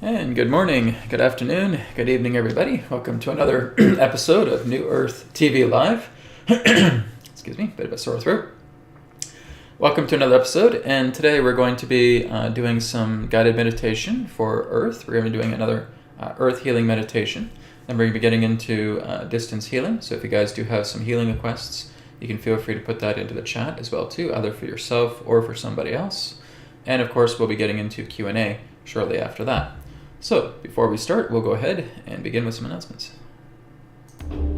And good morning, good afternoon, good evening, everybody. Welcome to another episode of New Earth TV Live. Excuse me, bit of a sore throat. Welcome to another episode, and today we're going to be doing some guided meditation for Earth. We're going to be doing another Earth healing meditation, and we're going to be getting into distance healing. So if you guys do have some healing requests, you can feel free to put that into the chat as well too, either for yourself or for somebody else. And of course, we'll be getting into Q&A shortly after that. So, before we start, we'll go ahead and begin with some announcements.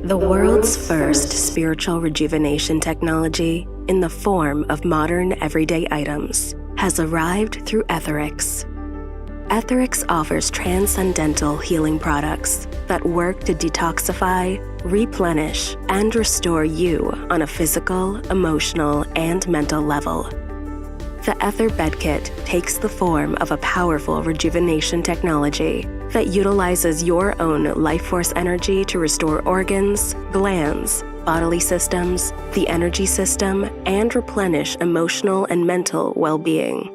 The world's first spiritual rejuvenation technology in the form of modern everyday items has arrived through AetherX. AetherX offers transcendental healing products that work to detoxify, replenish, and restore you on a physical, emotional, and mental level. The Aether Bed Kit takes the form of a powerful rejuvenation technology that utilizes your own life force energy to restore organs, glands, bodily systems, the energy system, and replenish emotional and mental well-being.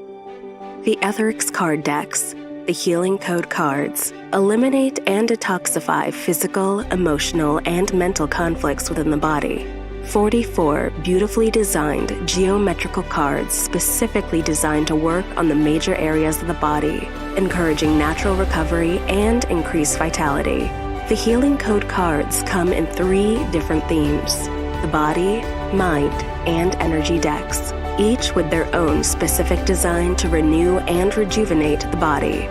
The AetherX card decks, the healing code cards, eliminate and detoxify physical, emotional, and mental conflicts within the body. 44 beautifully designed geometrical cards specifically designed to work on the major areas of the body, encouraging natural recovery and increased vitality. The Healing Code cards come in 3 different themes: the body, mind, and energy decks, each with their own specific design to renew and rejuvenate the body.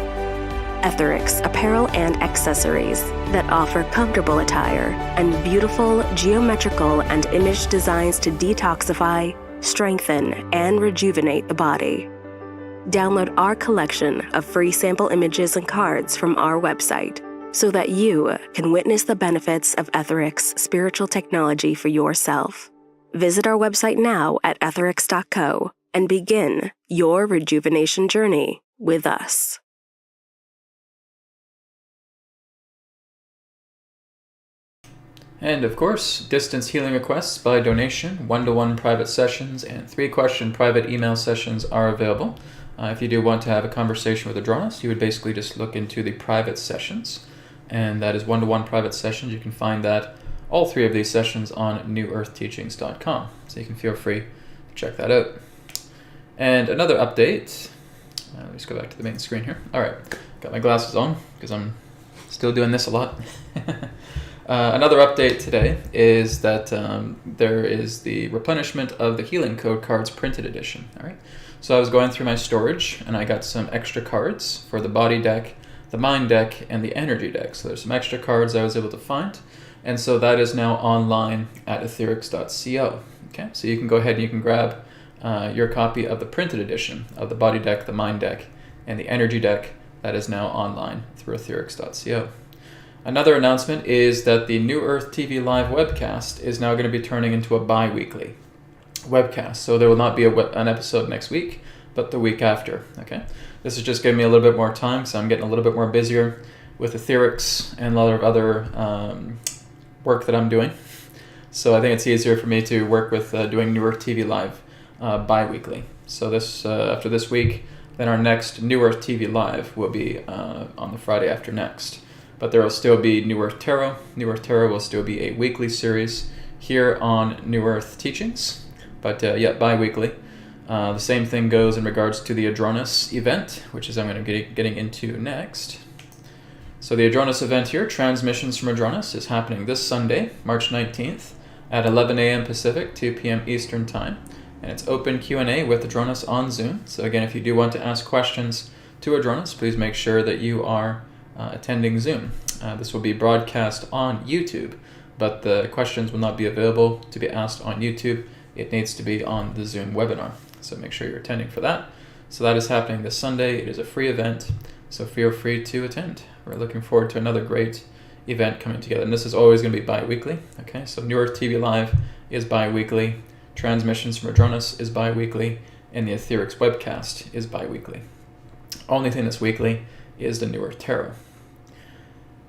AetherX apparel and accessories that offer comfortable attire and beautiful geometrical and image designs to detoxify, strengthen, and rejuvenate the body. Download our collection of free sample images and cards from our website so that you can witness the benefits of AetherX spiritual technology for yourself. Visit our website now at atherx.co and begin your rejuvenation journey with us. And of course, distance healing requests by donation, 1-to-1 private sessions, and 3-question private email sessions are available. If you do want to have a conversation with Adronis, you would basically just look into the private sessions, and that is 1-to-1 private sessions. You can find that, all 3 of these sessions, on newearthteachings.com, so you can feel free to check that out. And another update, let me just go back to the main screen here. All right, got my glasses on because I'm still doing this a lot. Another update today is that there is the replenishment of the Healing Code cards printed edition. All right, so I was going through my storage and I got some extra cards for the body deck, the mind deck, and the energy deck. So there's some extra cards I was able to find, and so that is now online at athendex.co. Okay, so you can go ahead and you can grab your copy of the printed edition of the body deck, the mind deck, and the energy deck. That is now online through athendex.co. Another announcement is that the New Earth TV Live webcast is now going to be turning into a bi-weekly webcast. So there will not be an episode next week, but the week after. Okay, this is just giving me a little bit more time, so I'm getting a little bit more busier with AetherX and a lot of other work that I'm doing. So I think it's easier for me to work with doing New Earth TV Live bi-weekly. So this after this week, then our next New Earth TV Live will be on the Friday after next. But there will still be New Earth Tarot. New Earth Tarot will still be a weekly series here on New Earth Teachings. But yeah, bi-weekly. The same thing goes in regards to the Adronis event, which is I'm going to be getting into next. So the Adronis event here, Transmissions from Adronis, is happening this Sunday, March 19th at 11 a.m. Pacific, 2 p.m. Eastern Time. And it's open Q&A with Adronis on Zoom. So again, if you do want to ask questions to Adronis, please make sure that you are attending Zoom. This will be broadcast on YouTube, but the questions will not be available to be asked on YouTube. It needs to be on the Zoom webinar, so make sure you're attending for that. So that is happening this Sunday. It is a free event, so feel free to attend. We're looking forward to another great event coming together, and this is always going to be bi-weekly. Okay, so New Earth TV Live is bi-weekly, Transmissions from Adronis is bi-weekly, and the AetherX webcast is bi-weekly. Only thing that's weekly is the New Earth Tarot.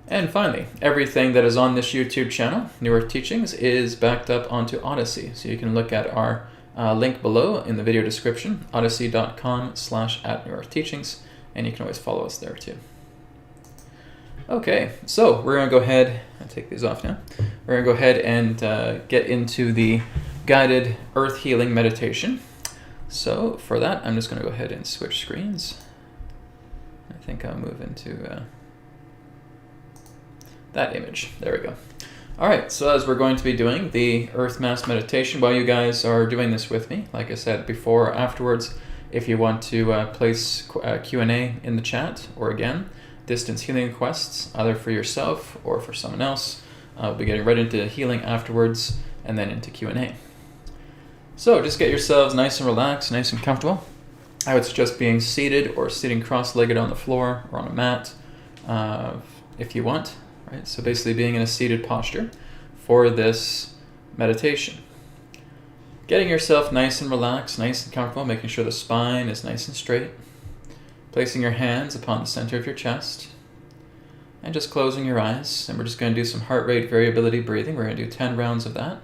And finally, everything that is on this YouTube channel, New Earth Teachings, is backed up onto Odyssey. So you can look at our link below in the video description, odyssey.com/@newearthteachings, and you can always follow us there too. Okay, so we're going to go ahead, I'll take these off now. We're going to go ahead and get into the guided earth healing meditation. So for that, I'm just going to go ahead and switch screens. I think I'll move into that image. There we go. All right, so as we're going to be doing the earth mass meditation, while you guys are doing this with me, like I said before or afterwards, if you want to place Q&A in the chat, or again, distance healing requests, either for yourself or for someone else, we'll be getting right into healing afterwards and then into Q&A. So just get yourselves nice and relaxed, nice and comfortable. I would suggest being seated or sitting cross-legged on the floor or on a mat if you want. Right? So basically being in a seated posture for this meditation. Getting yourself nice and relaxed, nice and comfortable, making sure the spine is nice and straight. Placing your hands upon the center of your chest. And just closing your eyes. And we're just going to do some heart rate variability breathing. We're going to do 10 rounds of that.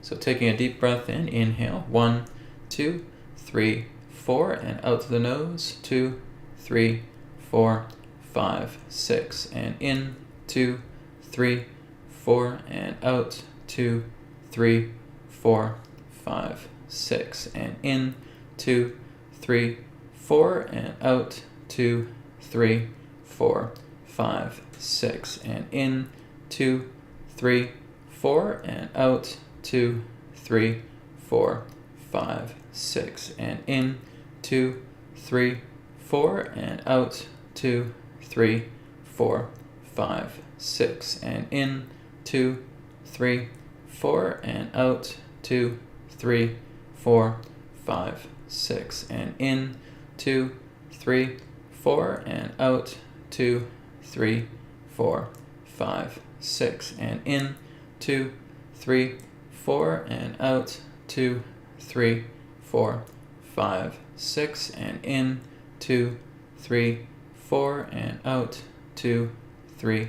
So taking a deep breath in, inhale, 1, 2, 3, 4, and out through the nose, 2, 3, 4, 5, 6, and in, 2, 3, 4, and out, 2, 3, 4, 5, 6, and in, 2, 3, 4, and out, 2, 3, 4, 5, 6, and in, 2, 3, 4, and out, 2, 3, 4, 5, 6, and in, 2, 3, 4, and out, 2, 3, 4, 5, 6, and in, 2, 3, 4, and out, 2, 3, 4, 5, 6, and in, 2, 3, 4, and out, 2, 3, 4, 5, 6, and in, 2, 3, 4, and out, 2, 3, 4, 5, 6, and in, 2, 3, 4, and out, 2, 3,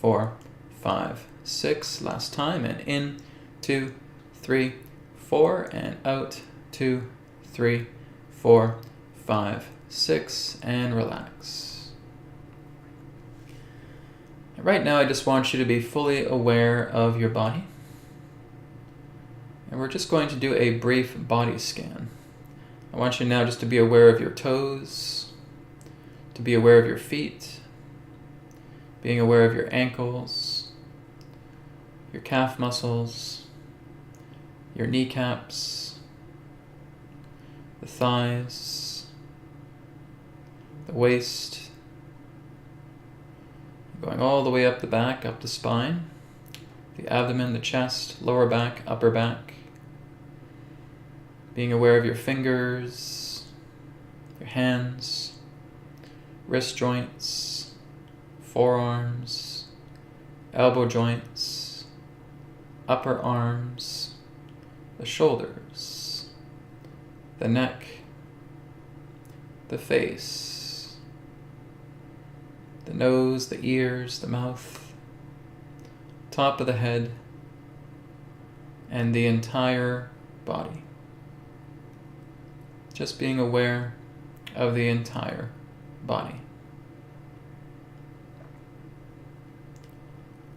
4, 5, 6. Last time, and in, 2, 3, 4, and out, 2, 3, 4, 5, 6, and relax. Right now, I just want you to be fully aware of your body. And we're just going to do a brief body scan. I want you now just to be aware of your toes, to be aware of your feet, being aware of your ankles, your calf muscles, your kneecaps, the thighs, the waist, going all the way up the back, up the spine, the abdomen, the chest, lower back, upper back. Being aware of your fingers, your hands, wrist joints, forearms, elbow joints, upper arms, the shoulders, the neck, the face, the nose, the ears, the mouth, top of the head, and the entire body. Just being aware of the entire body.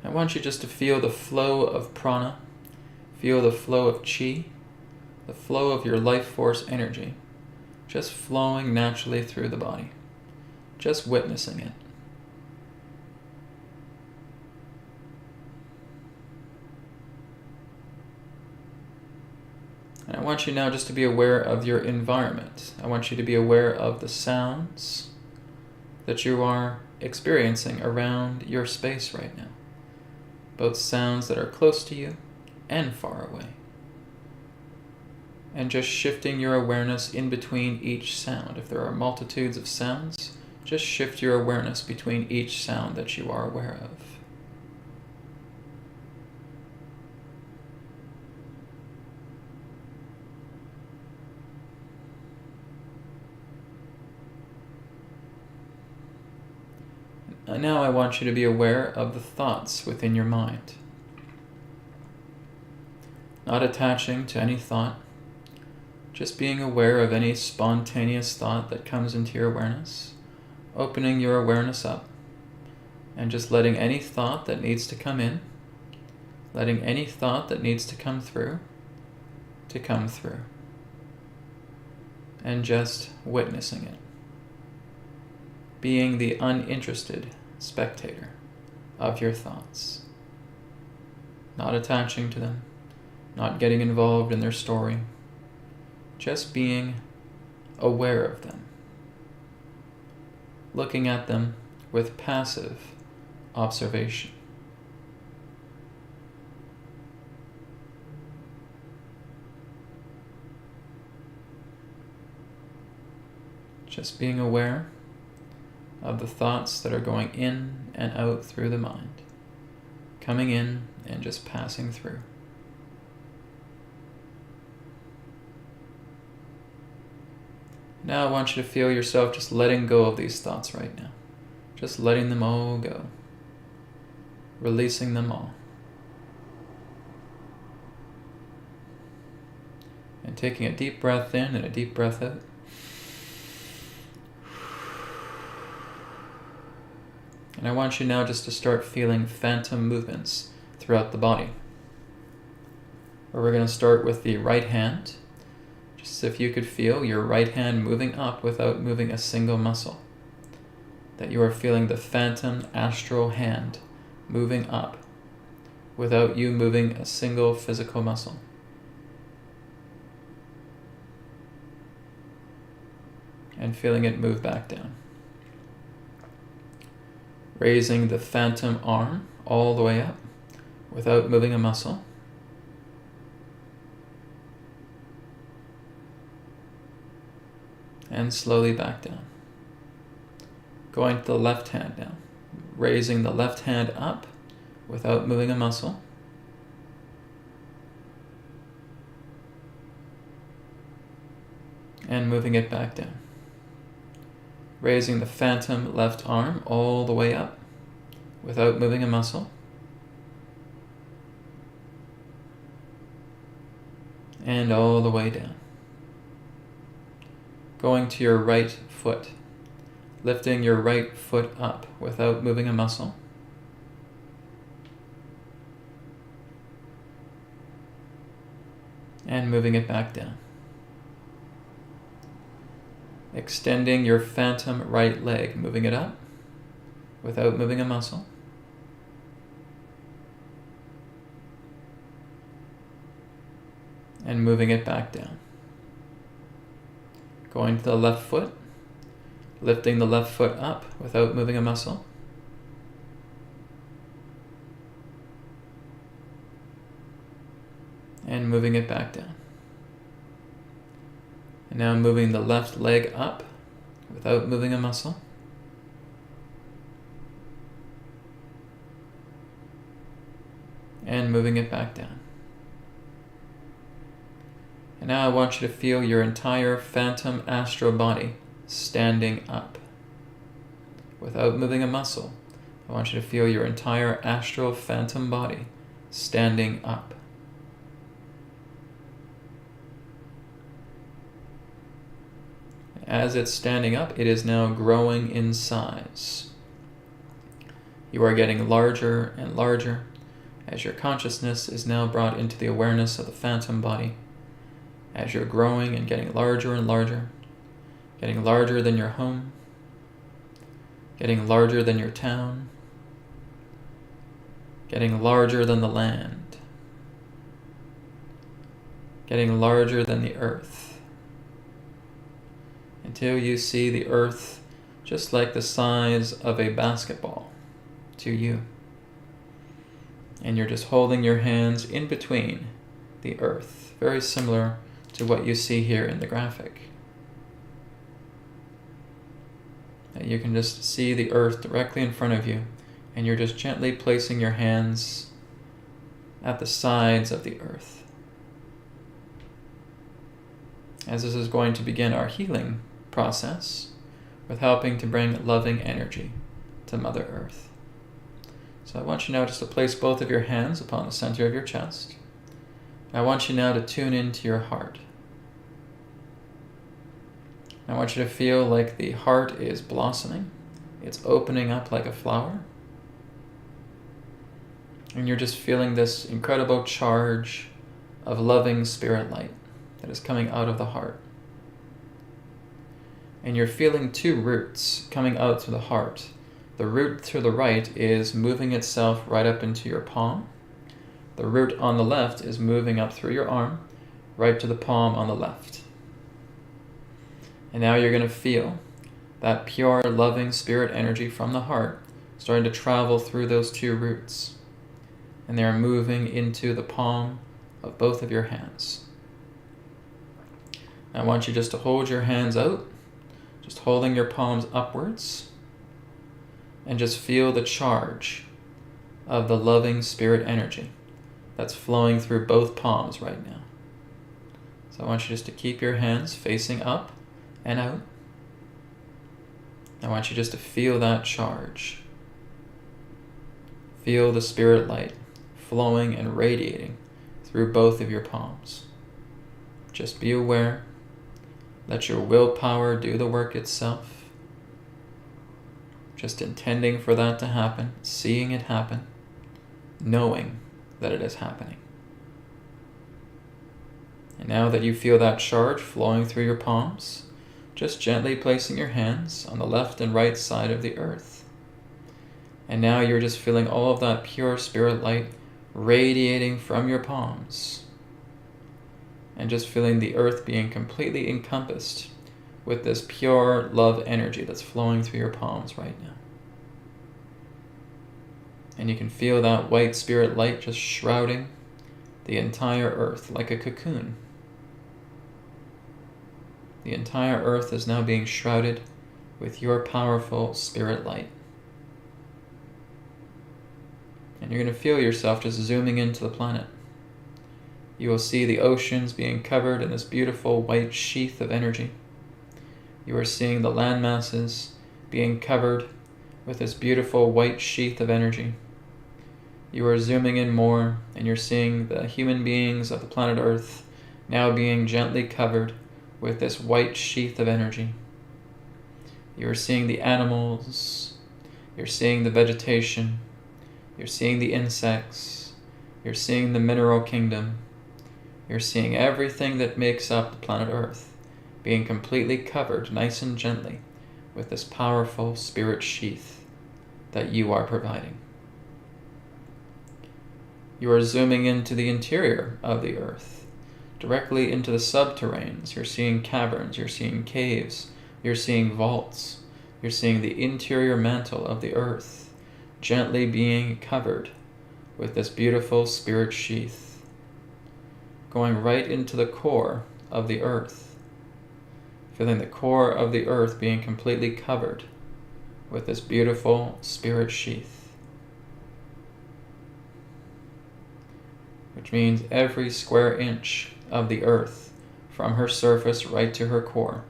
I want you just to feel the flow of prana, feel the flow of chi, the flow of your life force energy, just flowing naturally through the body, just witnessing it. And I want you now just to be aware of your environment. I want you to be aware of the sounds that you are experiencing around your space right now. Both sounds that are close to you and far away. And just shifting your awareness in between each sound. If there are multitudes of sounds, just shift your awareness between each sound that you are aware of. And now I want you to be aware of the thoughts within your mind. Not attaching to any thought, just being aware of any spontaneous thought that comes into your awareness, opening your awareness up, And just letting any thought that needs to come in, letting any thought that needs to come through, and just witnessing it. Being the uninterested spectator of your thoughts. Not attaching to them, not getting involved in their story, just being aware of them. Looking at them with passive observation. Just being aware of the thoughts that are going in and out through the mind, coming in and just passing through. Now I want you to feel yourself just letting go of these thoughts right now. Just letting them all go. Releasing them all. And taking a deep breath in and a deep breath out. And I want you now just to start feeling phantom movements throughout the body. Where we're going to start with the right hand. Just as if you could feel your right hand moving up without moving a single muscle. That you are feeling the phantom astral hand moving up without you moving a single physical muscle. And feeling it move back down. Raising the phantom arm all the way up without moving a muscle. And slowly back down. Going to the left hand now. Raising the left hand up without moving a muscle. And moving it back down. Raising the phantom left arm all the way up without moving a muscle. And all the way down. Going to your right foot. Lifting your right foot up without moving a muscle. And moving it back down. Extending your phantom right leg, moving it up without moving a muscle. And moving it back down. Going to the left foot, lifting the left foot up without moving a muscle. And moving it back down. And now moving the left leg up without moving a muscle. And moving it back down. And now I want you to feel your entire phantom astral body standing up. Without moving a muscle, I want you to feel your entire astral phantom body standing up. As it's standing up, it is now growing in size. You are getting larger and larger as your consciousness is now brought into the awareness of the phantom body. As you're growing and getting larger and larger, getting larger than your home, getting larger than your town, getting larger than the land, getting larger than the earth. Until you see the earth just like the size of a basketball to you. And you're just holding your hands in between the earth, very similar to what you see here in the graphic. You can just see the earth directly in front of you, and you're just gently placing your hands at the sides of the earth. As this is going to begin our healing process with helping to bring loving energy to Mother Earth. So I want you now just to place both of your hands upon the center of your chest. I want you now to tune into your heart. I want you to feel like the heart is blossoming. It's opening up like a flower. And you're just feeling this incredible charge of loving spirit light that is coming out of the heart. And you're feeling two roots coming out through the heart. The root to the right is moving itself right up into your palm. The root on the left is moving up through your arm, right to the palm on the left. And now you're going to feel that pure, loving spirit energy from the heart starting to travel through those two roots. And they are moving into the palm of both of your hands. I want you just to hold your hands out, just holding your palms upwards, and just feel the charge of the loving spirit energy that's flowing through both palms right now. So I want you just to keep your hands facing up and out. I want you just to feel that charge. Feel the spirit light flowing and radiating through both of your palms. Just be aware. Let your willpower do the work itself. Just intending for that to happen, seeing it happen, knowing that it is happening. And now that you feel that charge flowing through your palms, just gently placing your hands on the left and right side of the earth. And now you're just feeling all of that pure spirit light radiating from your palms. And just feeling the earth being completely encompassed with this pure love energy that's flowing through your palms right now. And you can feel that white spirit light just shrouding the entire earth like a cocoon. The entire earth is now being shrouded with your powerful spirit light. And you're going to feel yourself just zooming into the planet. You will see the oceans being covered in this beautiful white sheath of energy. You are seeing the land masses being covered with this beautiful white sheath of energy. You are zooming in more, and you're seeing the human beings of the planet Earth now being gently covered with this white sheath of energy. You are seeing the animals, you're seeing the vegetation, you're seeing the insects, you're seeing the mineral kingdom, you're seeing everything that makes up the planet Earth being completely covered nice and gently with this powerful spirit sheath that you are providing. You are zooming into the interior of the earth, directly into the subterraneans. You're seeing caverns, you're seeing caves, you're seeing vaults, you're seeing the interior mantle of the earth, gently being covered with this beautiful spirit sheath, going right into the core of the earth, feeling the core of the earth being completely covered with this beautiful spirit sheath. Which means every square inch of the earth, from her surface right to her core,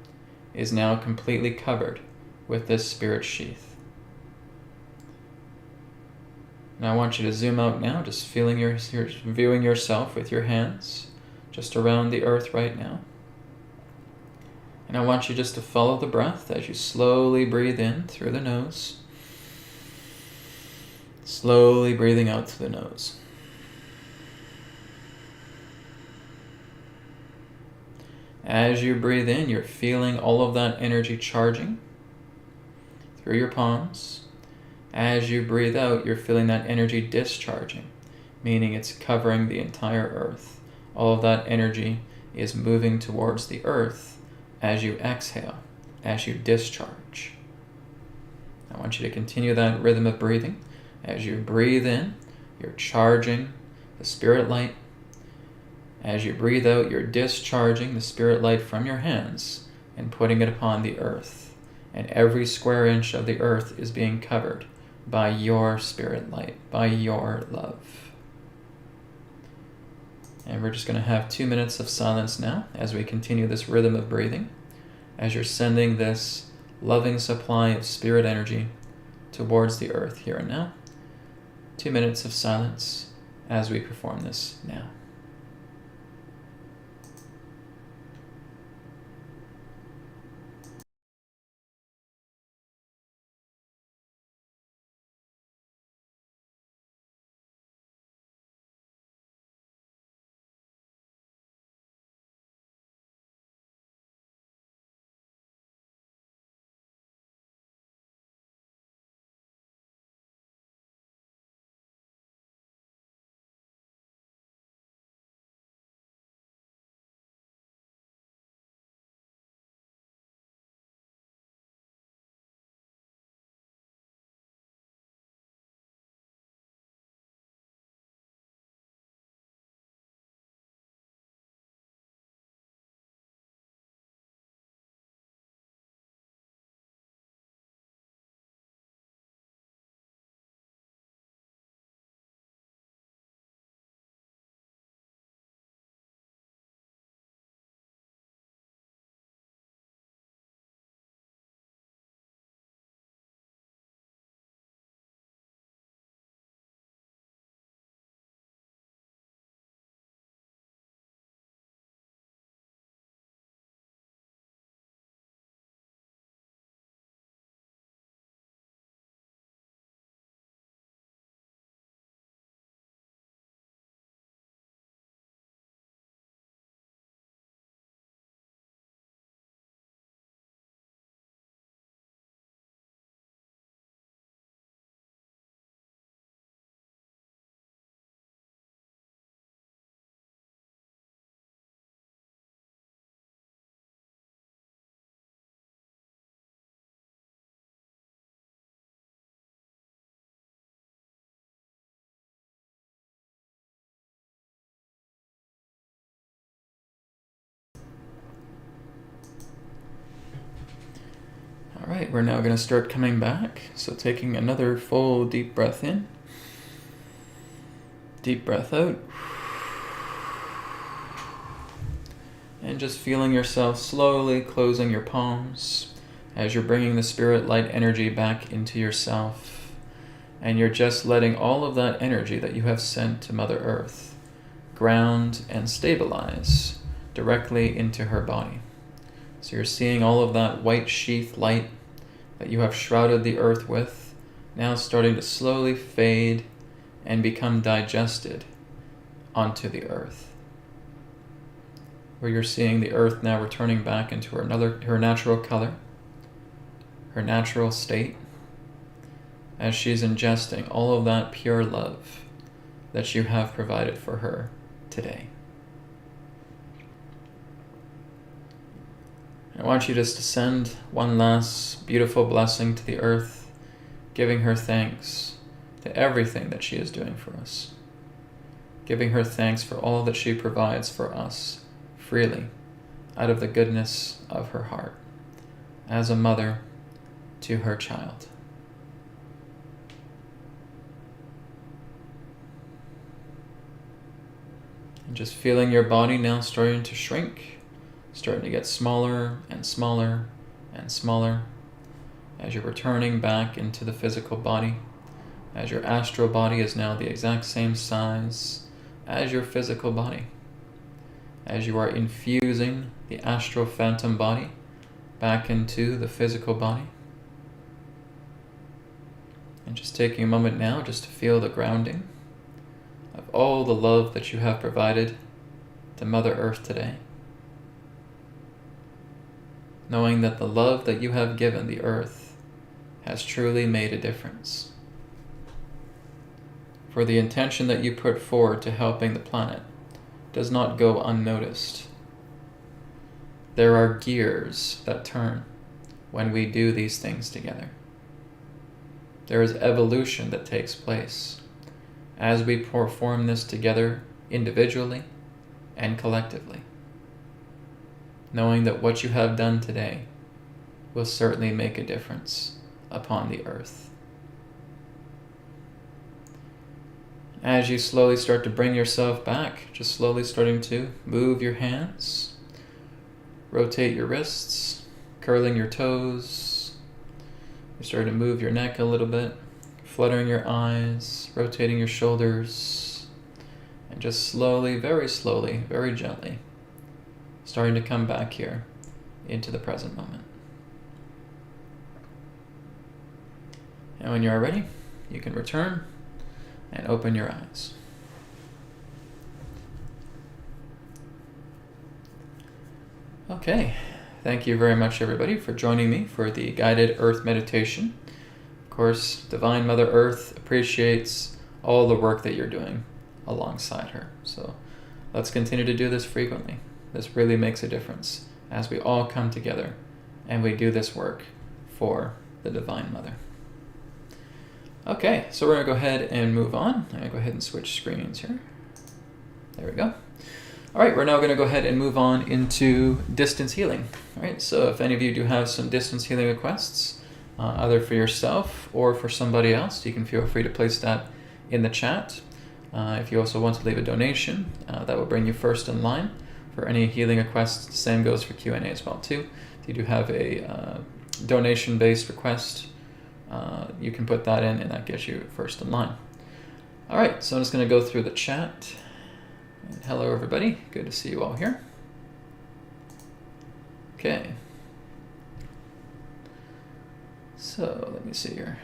is now completely covered with this spirit sheath. And I want you to zoom out now, just feeling viewing yourself with your hands just around the earth right now. And I want you just to follow the breath as you slowly breathe in through the nose, slowly breathing out through the nose. As you breathe in, you're feeling all of that energy charging through your palms. As you breathe out, you're feeling that energy discharging, meaning it's covering the entire earth. All of that energy is moving towards the earth as you exhale, as you discharge. I want you to continue that rhythm of breathing. As you breathe in, you're charging the spirit light. As you breathe out, you're discharging the spirit light from your hands and putting it upon the earth. And every square inch of the earth is being covered by your spirit light, by your love. And we're just going to have 2 minutes of silence now as we continue this rhythm of breathing, as you're sending this loving supply of spirit energy towards the earth here and now. 2 minutes of silence as we perform this now. right, we're now going to start coming back. So taking another full deep breath in. Deep breath out. And just feeling yourself slowly closing your palms as you're bringing the spirit light energy back into yourself. And you're just letting all of that energy that you have sent to Mother Earth ground and stabilize directly into her body. So you're seeing all of that white sheath light that you have shrouded the earth with now starting to slowly fade and become digested onto the earth. Where you're seeing the earth now returning back into her natural color, her natural state, as she's ingesting all of that pure love that you have provided for her today. I want you just to send one last beautiful blessing to the earth, giving her thanks to everything that she is doing for us, giving her thanks for all that she provides for us freely out of the goodness of her heart as a mother to her child. And just feeling your body now starting to shrink, starting to get smaller and smaller and smaller as you're returning back into the physical body, as your astral body is now the exact same size as your physical body, as you are infusing the astral phantom body back into the physical body. And just taking a moment now just to feel the grounding of all the love that you have provided to Mother Earth today. Knowing that the love that you have given the earth has truly made a difference. For the intention that you put forward to helping the planet does not go unnoticed. There are gears that turn when we do these things together. There is evolution that takes place as we perform this together individually and collectively, knowing that what you have done today will certainly make a difference upon the earth. As you slowly start to bring yourself back, just slowly starting to move your hands, rotate your wrists, curling your toes. You're starting to move your neck a little bit, fluttering your eyes, rotating your shoulders, and just slowly, very gently, starting to come back here into the present moment. And when you are ready, you can return and open your eyes. Okay, thank you very much everybody for joining me for the guided Earth meditation. Of course, Divine Mother Earth appreciates all the work that you're doing alongside her. So let's continue to do this frequently. This really makes a difference as we all come together and we do this work for the Divine Mother. Okay, so we're going to go ahead and move on. I'm going to go ahead and switch screens here. There we go. All right, we're now going to go ahead and move on into distance healing. All right, so if any of you do have some distance healing requests, either for yourself or for somebody else, you can feel free to place that in the chat. If you also want to leave a donation, that will bring you first in line for any healing requests. The same goes for Q&A as well too. If you do have a donation-based request, you can put that in and that gets you first in line. All right, so I'm just going to go through the chat. And hello everybody, good to see you all here. Okay. So let me see here.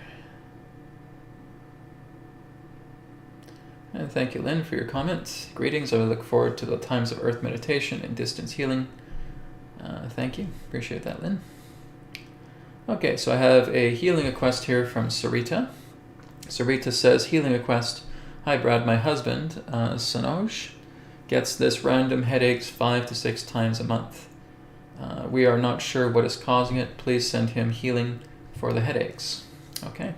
And thank you, Lynn, for your comments. Greetings, I look forward to the times of Earth meditation and distance healing. Thank you, appreciate that, Lynn. Okay, so I have a healing request here from Sarita. Sarita says, healing request. Hi Brad, my husband, Sanoj, gets this random headaches 5 to 6 times a month. We are not sure what is causing it. Please send him healing for the headaches. Okay,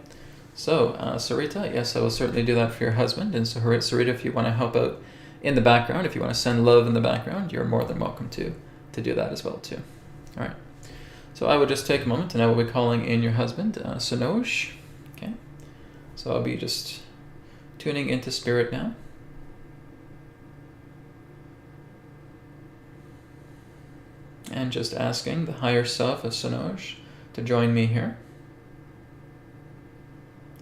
so Sarita, yes, I will certainly do that for your husband. And so Sarita, if you want to help out in the background, if you want to send love in the background, you're more than welcome to do that as well too. All right. So I will just take a moment and I will be calling in your husband, Sonoj. Okay. So I'll be just tuning into spirit now. And just asking the higher self of Sonoj to join me here.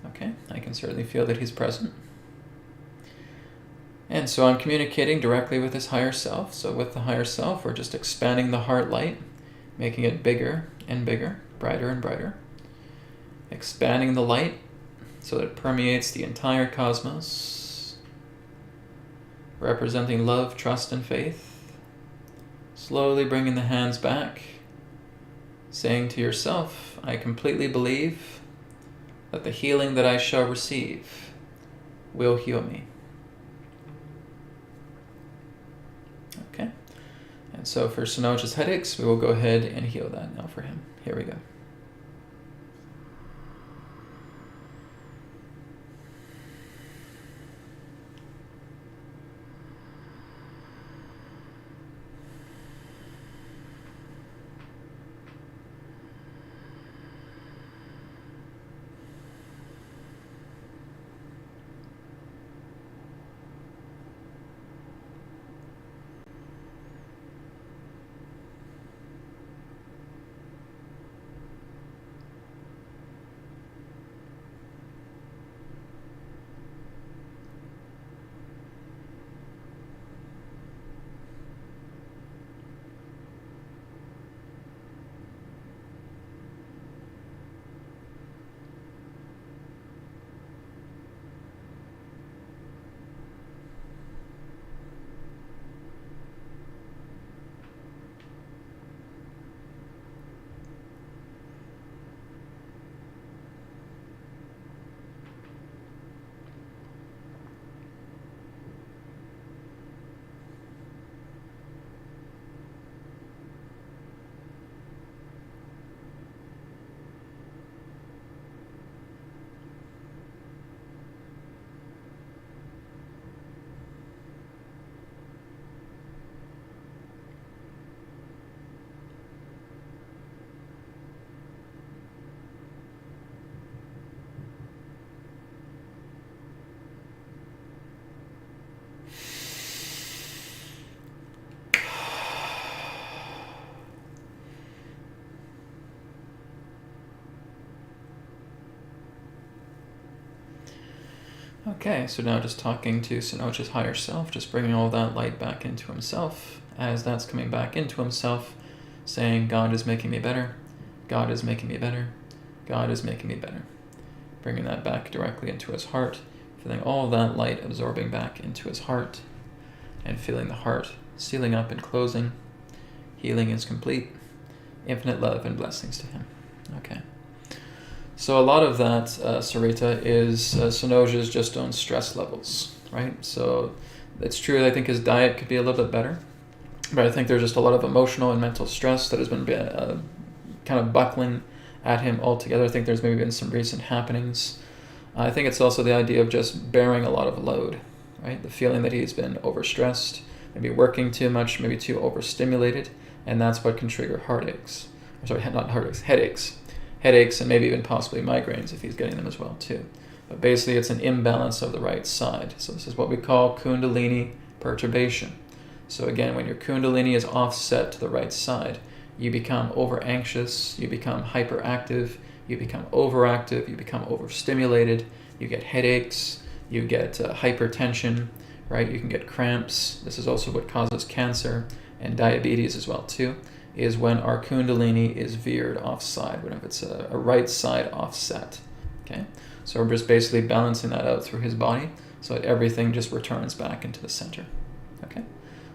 Okay, I can certainly feel that he's present. And so I'm communicating directly with his higher self. So with the higher self, we're just expanding the heart light, making it bigger and bigger, brighter and brighter. Expanding the light so that it permeates the entire cosmos, representing love, trust, and faith. Slowly bringing the hands back, saying to yourself, I completely believe that the healing that I shall receive will heal me. Okay. And so for Sonoj's headaches, we will go ahead and heal that now for him. Here we go. Okay, so now just talking to Sonoj's higher self, just bringing all that light back into himself. As that's coming back into himself, saying, God is making me better, God is making me better, God is making me better. Bringing that back directly into his heart, feeling all that light absorbing back into his heart, and feeling the heart sealing up and closing. Healing is complete. Infinite love and blessings to him. Okay. So a lot of that, Sarita, is Sonoj's just own stress levels, right? So it's true, I think his diet could be a little bit better, but I think there's just a lot of emotional and mental stress that has been kind of buckling at him altogether. I think there's maybe been some recent happenings. I think it's also the idea of just bearing a lot of load, right? The feeling that he's been overstressed, maybe working too much, maybe too overstimulated, and that's what can trigger heartaches. Sorry, not heartaches, headaches. Headaches and maybe even possibly migraines if he's getting them as well too. But basically it's an imbalance of the right side. So this is what we call Kundalini perturbation. So again, when your Kundalini is offset to the right side, you become over anxious, you become hyperactive, you become overactive, you become overstimulated, you get headaches, you get hypertension, right? You can get cramps. This is also what causes cancer and diabetes as well too, is when our Kundalini is veered offside, when it's a right side offset, okay? So we're just basically balancing that out through his body so that everything just returns back into the center, okay?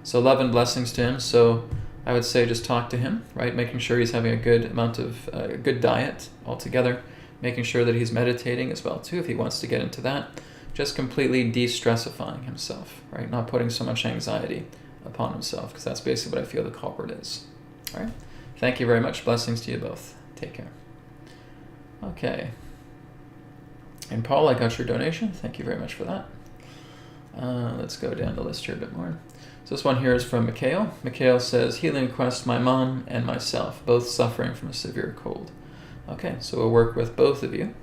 So love and blessings to him. So I would say just talk to him, right? Making sure he's having a good amount of good diet altogether, making sure that he's meditating as well too, if he wants to get into that. Just completely de-stressifying himself, right? Not putting so much anxiety upon himself, because that's basically what I feel the culprit is. All right. Thank you very much. Blessings to you both. Take care. Okay. And Paul, I got your donation. Thank you very much for that. Let's go down the list here a bit more. So this one here is from Mikhail. Mikhail says, healing request, my mom and myself, both suffering from a severe cold. Okay, so we'll work with both of you.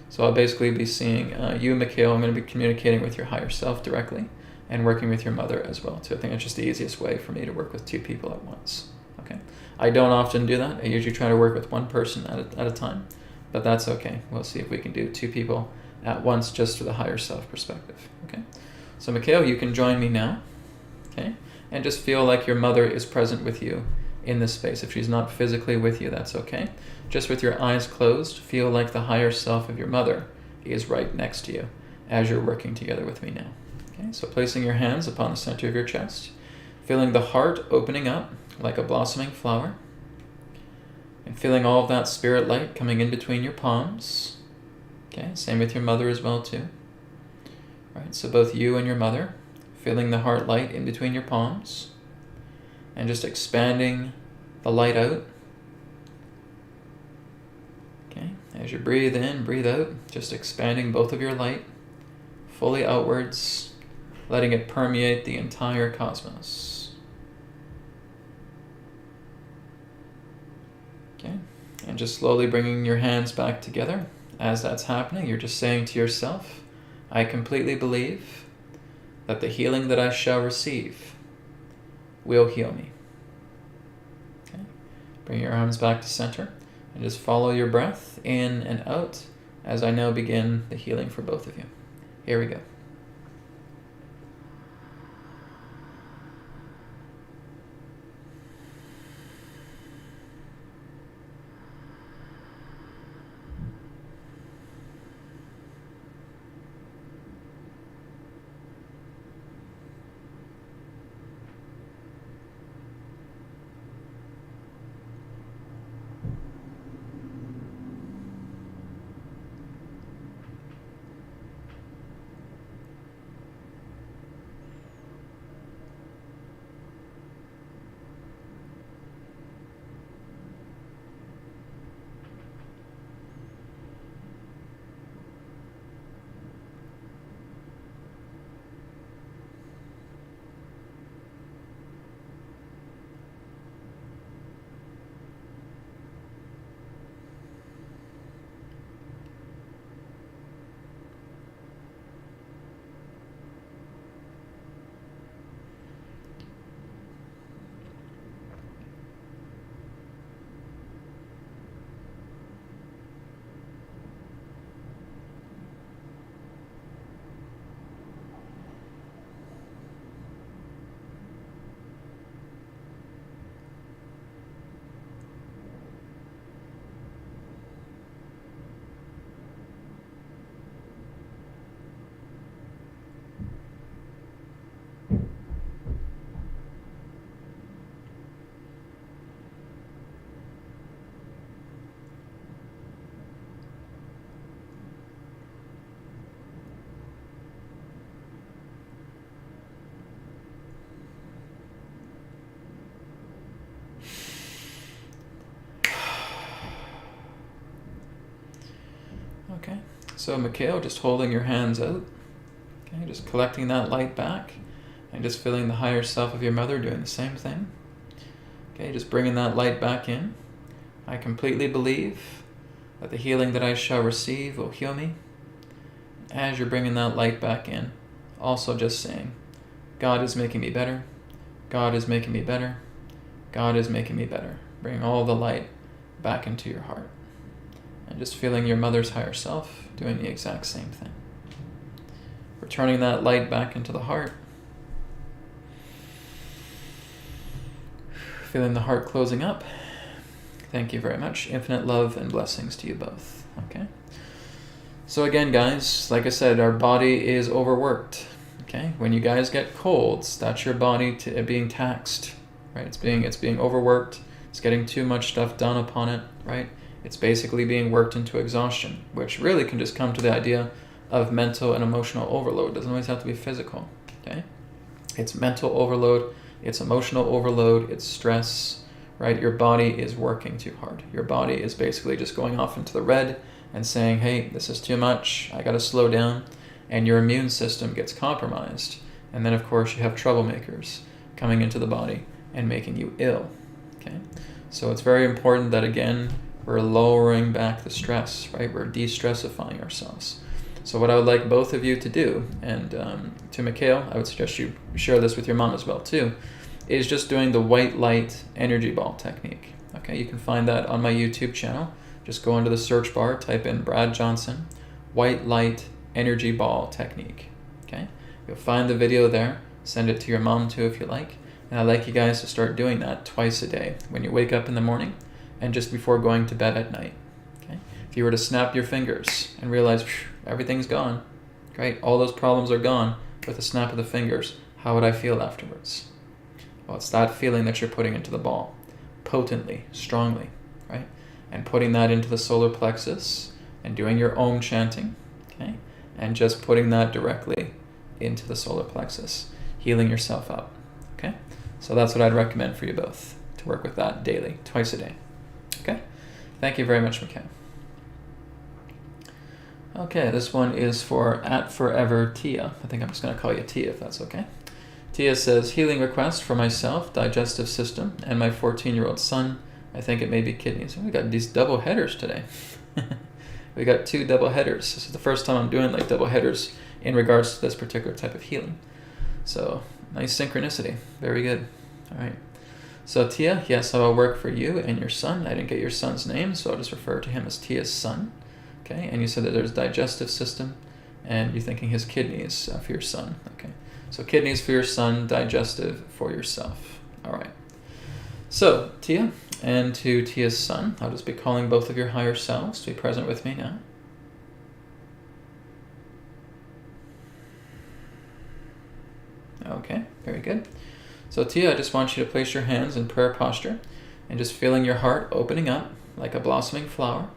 So I'll basically be seeing you, Mikhail. I'm going to be communicating with your higher self directly and working with your mother as well, too. I think it's just the easiest way for me to work with two people at once. Okay, I don't often do that. I usually try to work with one person at a time, but that's okay. We'll see if we can do two people at once just for the higher self perspective. Okay, so Mikhail, you can join me now. Okay, and just feel like your mother is present with you in this space. If she's not physically with you, that's okay. Just with your eyes closed, feel like the higher self of your mother is right next to you as you're working together with me now. Okay, so placing your hands upon the center of your chest, feeling the heart opening up like a blossoming flower, and feeling all of that spirit light coming in between your palms. Okay, same with your mother as well too. All right, so both you and your mother, feeling the heart light in between your palms, and just expanding the light out. Okay, as you breathe in, breathe out, just expanding both of your light fully outwards, letting it permeate the entire cosmos. Okay, and just slowly bringing your hands back together. As that's happening, you're just saying to yourself, I completely believe that the healing that I shall receive will heal me. Okay, bring your arms back to center and just follow your breath in and out as I now begin the healing for both of you. Here we go. Okay, so Mikhail, just holding your hands out, okay, just collecting that light back, and just feeling the higher self of your mother doing the same thing. Okay, just bringing that light back in. I completely believe that the healing that I shall receive will heal me. As you're bringing that light back in, also just saying, God is making me better, God is making me better, God is making me better. Bring all the light back into your heart. And just feeling your mother's higher self doing the exact same thing. Returning that light back into the heart. Feeling the heart closing up. Thank you very much. Infinite love and blessings to you both. Okay. So again, guys, like I said, our body is overworked. Okay. When you guys get colds, that's your body being taxed, right? It's being overworked. It's getting too much stuff done upon it, right? It's basically being worked into exhaustion, which really can just come to the idea of mental and emotional overload. It doesn't always have to be physical, okay? It's mental overload, it's emotional overload, it's stress, right? Your body is working too hard. Your body is basically just going off into the red and saying, hey, this is too much, I gotta slow down. and your immune system gets compromised. And then, of course, you have troublemakers coming into the body and making you ill. Okay? So it's very important that, again, we're lowering back the stress, right? We're de-stressifying ourselves. So what I would like both of you to do, and to Mikhail, I would suggest you share this with your mom as well too, is just doing the white light energy ball technique. Okay, you can find that on my YouTube channel. Just go into the search bar, type in Brad Johnson, white light energy ball technique. Okay, you'll find the video there. Send it to your mom too if you like. And I'd like you guys to start doing that twice a day, when you wake up in the morning and just before going to bed at night. Okay, if you were to snap your fingers and realize everything's gone, great, all those problems are gone with a snap of the fingers, how would I feel afterwards? Well, it's that feeling that you're putting into the ball, potently, strongly, right? And putting that into the solar plexus and doing your Om chanting, okay? And just putting that directly into the solar plexus, healing yourself up, okay? So that's what I'd recommend for you both, to work with that daily, twice a day, okay? Thank you very much, Mikhail. Okay, this one is for @forever Tia. I think I'm just going to call you Tia if that's okay. Tia says, healing request for myself, digestive system, and my 14-year-old son. I think it may be kidneys. We got these double headers today. We got 2 double headers. This is the first time I'm doing like double headers in regards to this particular type of healing. So nice synchronicity. Very good. All right. So Tia, yes, I will work for you and your son. I didn't get your son's name, so I'll just refer to him as Tia's son. Okay, and you said that there's digestive system, and you're thinking his kidneys for your son. Okay, so kidneys for your son, digestive for yourself. All right. So Tia, and to Tia's son, I'll just be calling both of your higher selves to be present with me now. Okay, very good. So Tia, I just want you to place your hands in prayer posture and just feeling your heart opening up like a blossoming flower.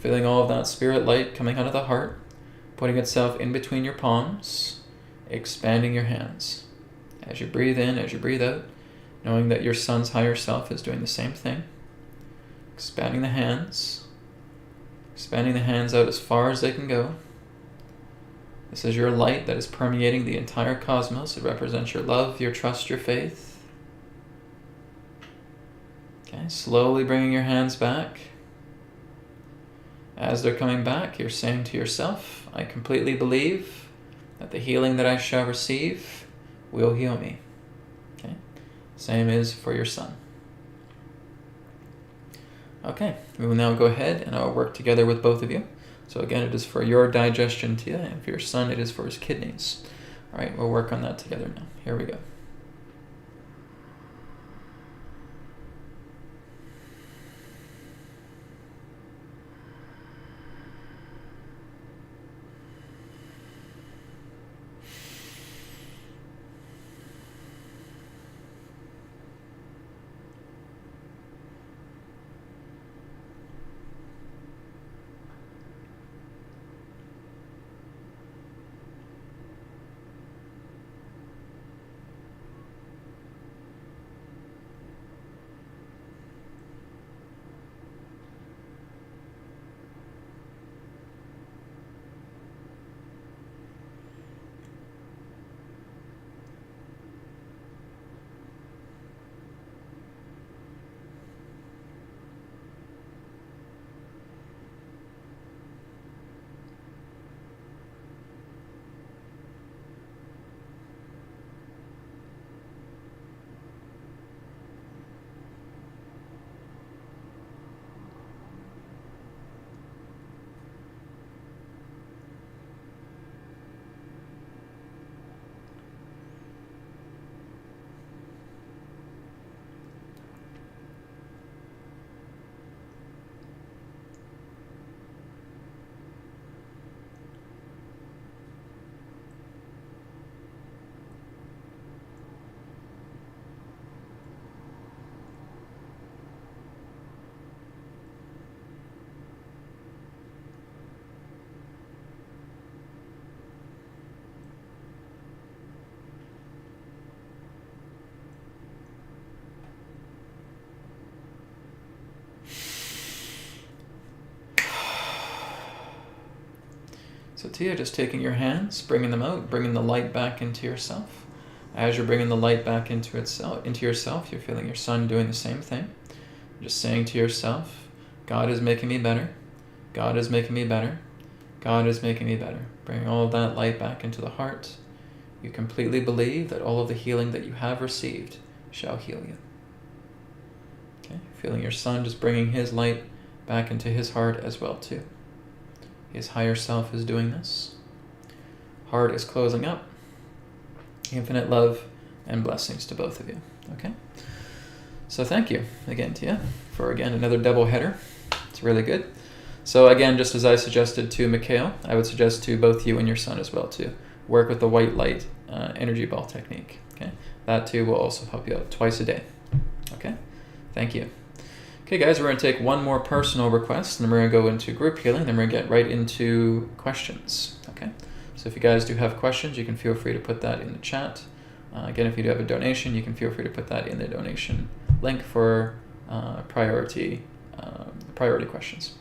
Feeling all of that spirit light coming out of the heart, putting itself in between your palms, expanding your hands. As you breathe in, as you breathe out, knowing that your son's higher self is doing the same thing. Expanding the hands out as far as they can go. This is your light that is permeating the entire cosmos. It represents your love, your trust, your faith. Okay, slowly bringing your hands back. As they're coming back, you're saying to yourself, I completely believe that the healing that I shall receive will heal me. Okay? Same is for your son. Okay, we will now go ahead and I'll work together with both of you. So again, it is for your digestion, Tia, and for your son, it is for his kidneys. All right, we'll work on that together now. Here we go. So Tia, just taking your hands, bringing them out, bringing the light back into yourself. As you're bringing the light back into yourself, you're feeling your sun doing the same thing. Just saying to yourself, God is making me better. God is making me better. God is making me better. Bringing all of that light back into the heart. You completely believe that all of the healing that you have received shall heal you. Okay, feeling your son just bringing his light back into his heart as well too. His higher self is doing this. Heart is closing up. Infinite love and blessings to both of you. Okay? So thank you again, Tia, for again another double header. It's really good. So again, just as I suggested to Mikhail, I would suggest to both you and your son as well to work with the white light energy ball technique. Okay? That too will also help you out twice a day. Okay? Thank you. Okay, guys, we're going to take one more personal request, and then we're going to go into group healing, then we're going to get right into questions. Okay? So if you guys do have questions, you can feel free to put that in the chat. Again, if you do have a donation, you can feel free to put that in the donation link for priority questions.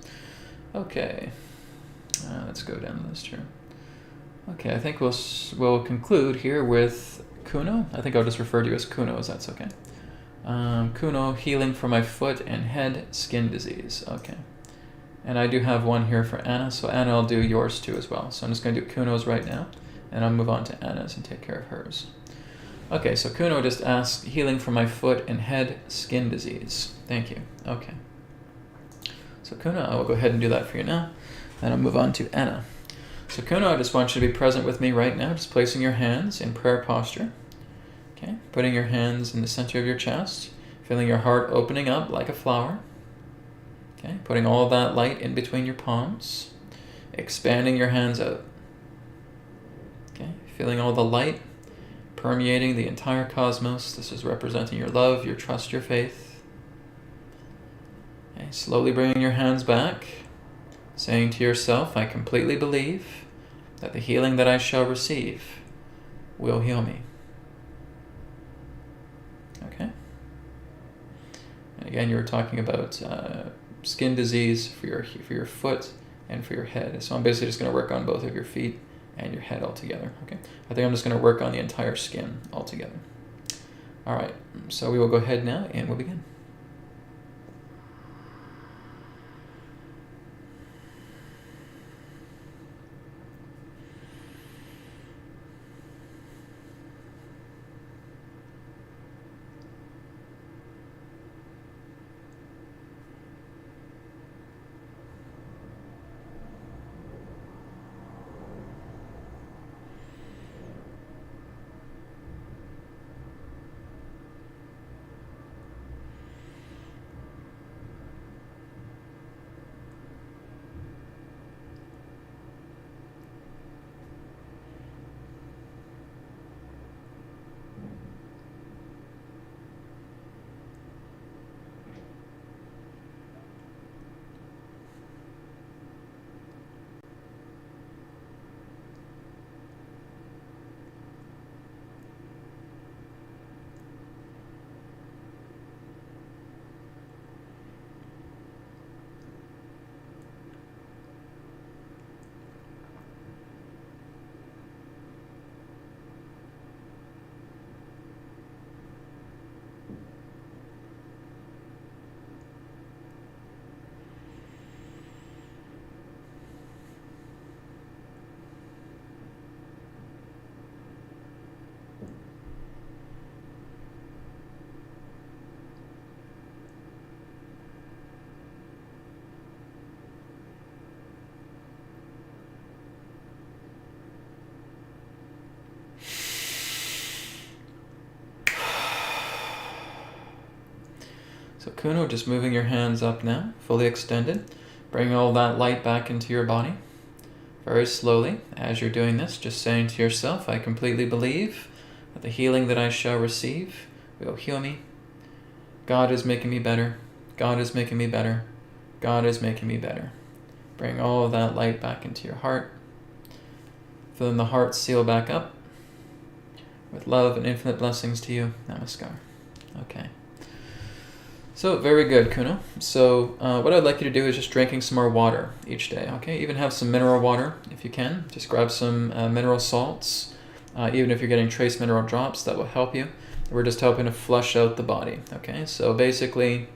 Okay, let's go down the list here. Okay, I think we'll conclude here with Kuno. I think I'll just refer to you as Kuno, as that's okay. Kuno, healing for my foot and head skin disease. Okay. And I do have one here for Anna, so Anna, I'll do yours too as well. So I'm just going to do Kuno's right now, and I'll move on to Anna's and take care of hers. Okay, so Kuno just asked, healing for my foot and head skin disease. Thank you. Okay. So Kuno, I will go ahead and do that for you now. Then I'll move on to Anna. So Kuno, I just want you to be present with me right now, just placing your hands in prayer posture. Okay, putting your hands in the center of your chest, feeling your heart opening up like a flower. Okay, putting all that light in between your palms, expanding your hands out. Okay, feeling all the light permeating the entire cosmos. This is representing your love, your trust, your faith. Okay, slowly bringing your hands back, saying to yourself, I completely believe that the healing that I shall receive will heal me. Okay. And again, you were talking about skin disease for your foot and for your head. So I'm basically just going to work on both of your feet and your head all together. Okay. I think I'm just going to work on the entire skin all together. All right. So we will go ahead now and we'll begin. So Kuno, just moving your hands up now, fully extended, bringing all that light back into your body. Very slowly, as you're doing this, just saying to yourself, I completely believe that the healing that I shall receive will heal me. God is making me better. God is making me better. God is making me better. Bring all of that light back into your heart. Feeling the heart seal back up with love and infinite blessings to you. Namaskar. Okay. So very good, Kuno. So what I'd like you to do is just drinking some more water each day, okay? Even have some mineral water if you can. Just grab some mineral salts. Even if you're getting trace mineral drops, that will help you. We're just helping to flush out the body, okay? So basically,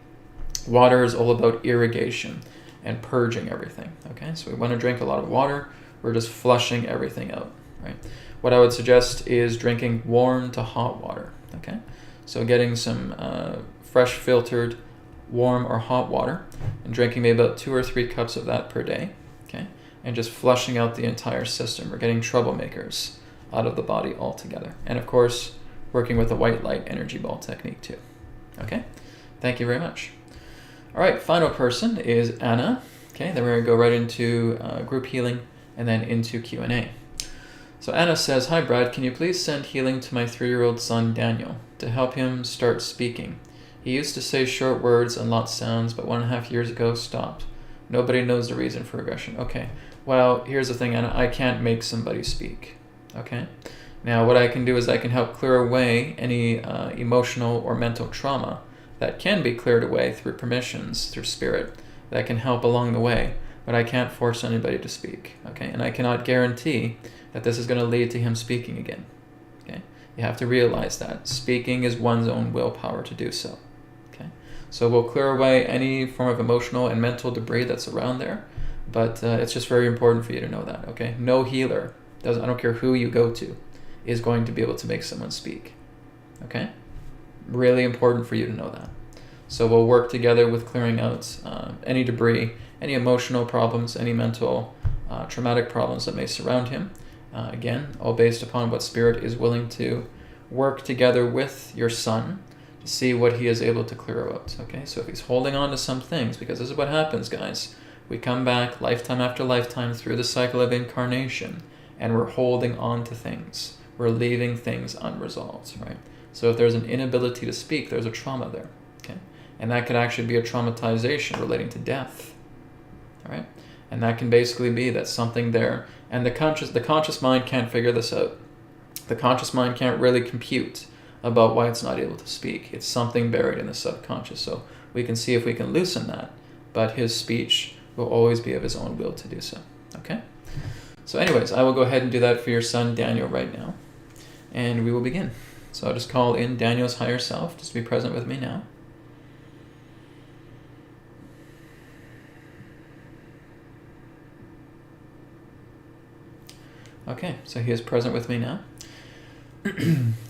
water is all about irrigation and purging everything, okay? So we want to drink a lot of water. We're just flushing everything out, right? What I would suggest is drinking warm to hot water, okay? So getting some fresh filtered warm or hot water and drinking maybe about 2 or 3 cups of that per day, okay? And just flushing out the entire system. We're getting troublemakers out of the body altogether. And of course, working with the white light energy ball technique too, okay? Thank you very much. All right, final person is Anna, okay? Then we're gonna go right into group healing and then into Q&A. So Anna says, "Hi Brad, can you please send healing to my 3-year-old son Daniel to help him start speaking? He used to say short words and lots of sounds, but 1.5 years ago stopped. Nobody knows the reason for regression." Okay, well, here's the thing, Anna, I can't make somebody speak, okay? Now, what I can do is I can help clear away any emotional or mental trauma that can be cleared away through permissions, through spirit, that can help along the way, but I can't force anybody to speak, okay? And I cannot guarantee that this is going to lead to him speaking again, okay? You have to realize that. Speaking is one's own willpower to do so, okay? So we'll clear away any form of emotional and mental debris that's around there, but it's just very important for you to know that, okay? No healer, I don't care who you go to, is going to be able to make someone speak, okay? Really important for you to know that. So we'll work together with clearing out any debris, any emotional problems, any mental traumatic problems that may surround him. Again, all based upon what spirit is willing to work together with your son to see what he is able to clear out, okay? So if he's holding on to some things, because this is what happens, guys. We come back lifetime after lifetime through the cycle of incarnation, and we're holding on to things. We're leaving things unresolved, right? So if there's an inability to speak, there's a trauma there, okay? And that could actually be a traumatization relating to death, all right? And that can basically be that something there, and the conscious mind can't figure this out. The conscious mind can't really compute about why it's not able to speak. It's something buried in the subconscious. So we can see if we can loosen that, but his speech will always be of his own will to do so, okay? So anyways, I will go ahead and do that for your son Daniel right now, and we will begin. So I'll just call in Daniel's higher self just to be present with me now. Okay, so he is present with me now.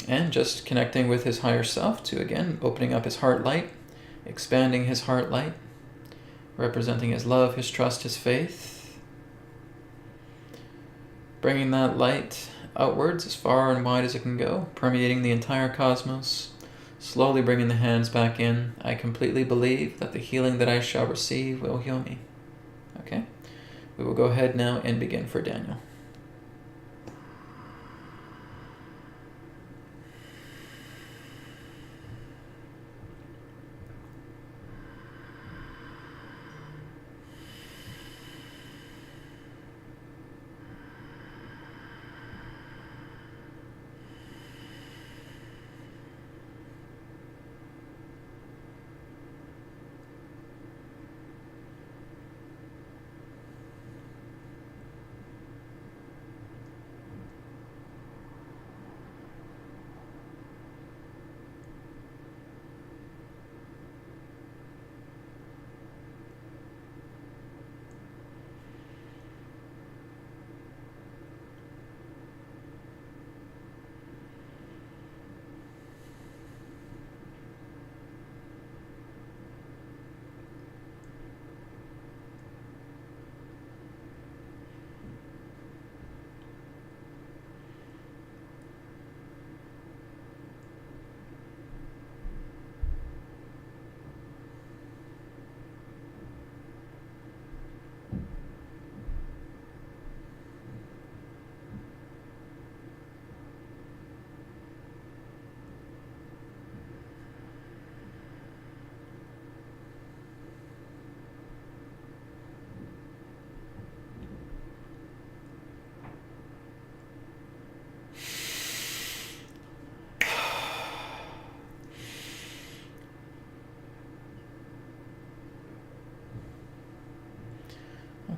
And just connecting with his higher self to, again, opening up his heart light, expanding his heart light, representing his love, his trust, his faith. Bringing that light outwards as far and wide as it can go, permeating the entire cosmos, slowly bringing the hands back in. I completely believe that the healing that I shall receive will heal me. Okay? We will go ahead now and begin for Daniel.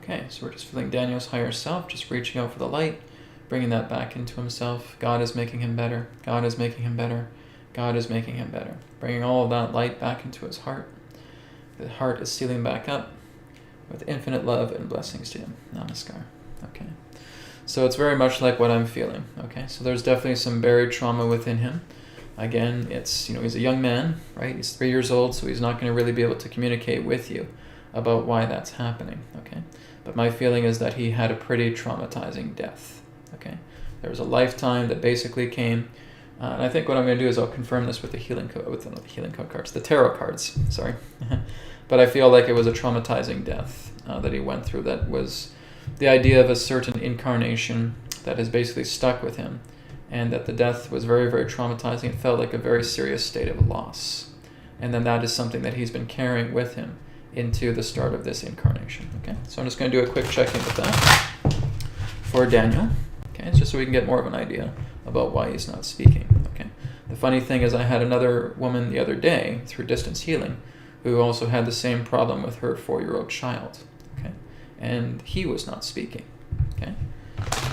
Okay, so we're just feeling Daniel's higher self, just reaching out for the light, bringing that back into himself. God is making him better. God is making him better. God is making him better. Bringing all of that light back into his heart. The heart is sealing back up with infinite love and blessings to him. Namaskar. Okay. So it's very much like what I'm feeling. Okay, so there's definitely some buried trauma within him. Again, it's, he's a young man, right? He's 3 years old, so he's not going to really be able to communicate with you about why that's happening. Okay, but my feeling is that he had a pretty traumatizing death. Okay, there was a lifetime that basically came, and I think what I'm going to do is I'll confirm this with the healing code, the tarot cards. Sorry, but I feel like it was a traumatizing death that he went through. That was the idea of a certain incarnation that has basically stuck with him, and that the death was very, very traumatizing. It felt like a very serious state of loss, and then that is something that he's been carrying with him into the start of this incarnation. Okay, so I'm just going to do a quick check-in with that for Daniel. Okay, it's just so we can get more of an idea about why he's not speaking. Okay, the funny thing is I had another woman the other day through distance healing who also had the same problem with her 4-year-old child. Okay, and he was not speaking. Okay,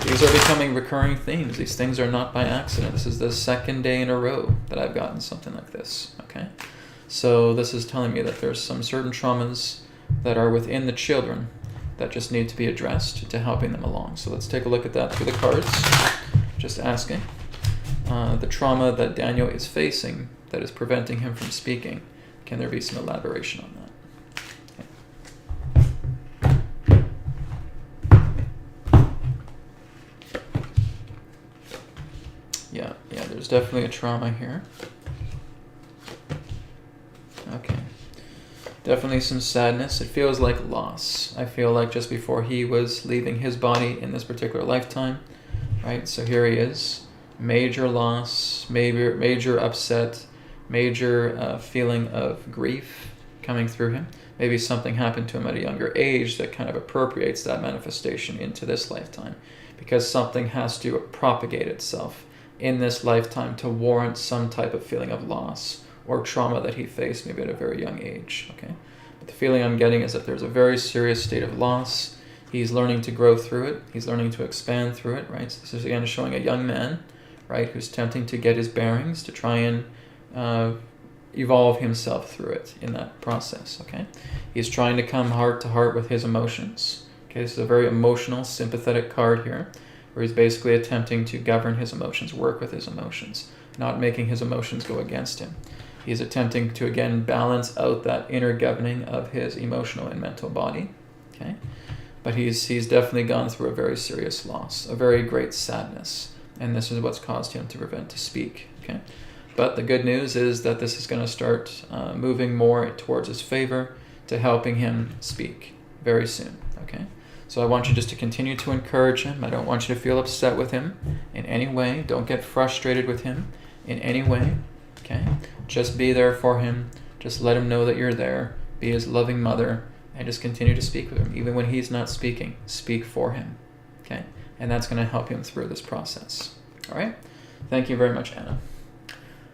these are becoming recurring themes. These things are not by accident. This is the second day in a row that I've gotten something like this. Okay, so this is telling me that there's some certain traumas that are within the children that just need to be addressed to helping them along. So let's take a look at that through the cards. Just asking the trauma that Daniel is facing that is preventing him from speaking. Can there be some elaboration on that? Yeah, there's definitely a trauma here. Okay. Definitely some sadness. It feels like loss. I feel like just before he was leaving his body in this particular lifetime, right? So here he is. Major loss, major upset, major feeling of grief coming through him. Maybe something happened to him at a younger age that kind of appropriates that manifestation into this lifetime, because something has to propagate itself in this lifetime to warrant some type of feeling of loss or trauma that he faced maybe at a very young age. Okay, but the feeling I'm getting is that there's a very serious state of loss. He's learning to grow through it. He's learning to expand through it, right? So this is again showing a young man, right, who's attempting to get his bearings to try and evolve himself through it in that process. Okay, he's trying to come heart to heart with his emotions. Okay, this is a very emotional, sympathetic card here, where he's basically attempting to govern his emotions, work with his emotions, not making his emotions go against him. He's attempting to, again, balance out that inner governing of his emotional and mental body. Okay, but he's definitely gone through a very serious loss, a very great sadness, and this is what's caused him to prevent to speak. Okay, but the good news is that this is going to start moving more towards his favor, to helping him speak very soon. Okay, so I want you just to continue to encourage him. I don't want you to feel upset with him in any way. Don't get frustrated with him in any way. Okay, just be there for him. Just let him know that you're there. Be his loving mother, and just continue to speak with him. Even when he's not speaking, speak for him. Okay, and that's going to help him through this process. All right, thank you very much, Anna.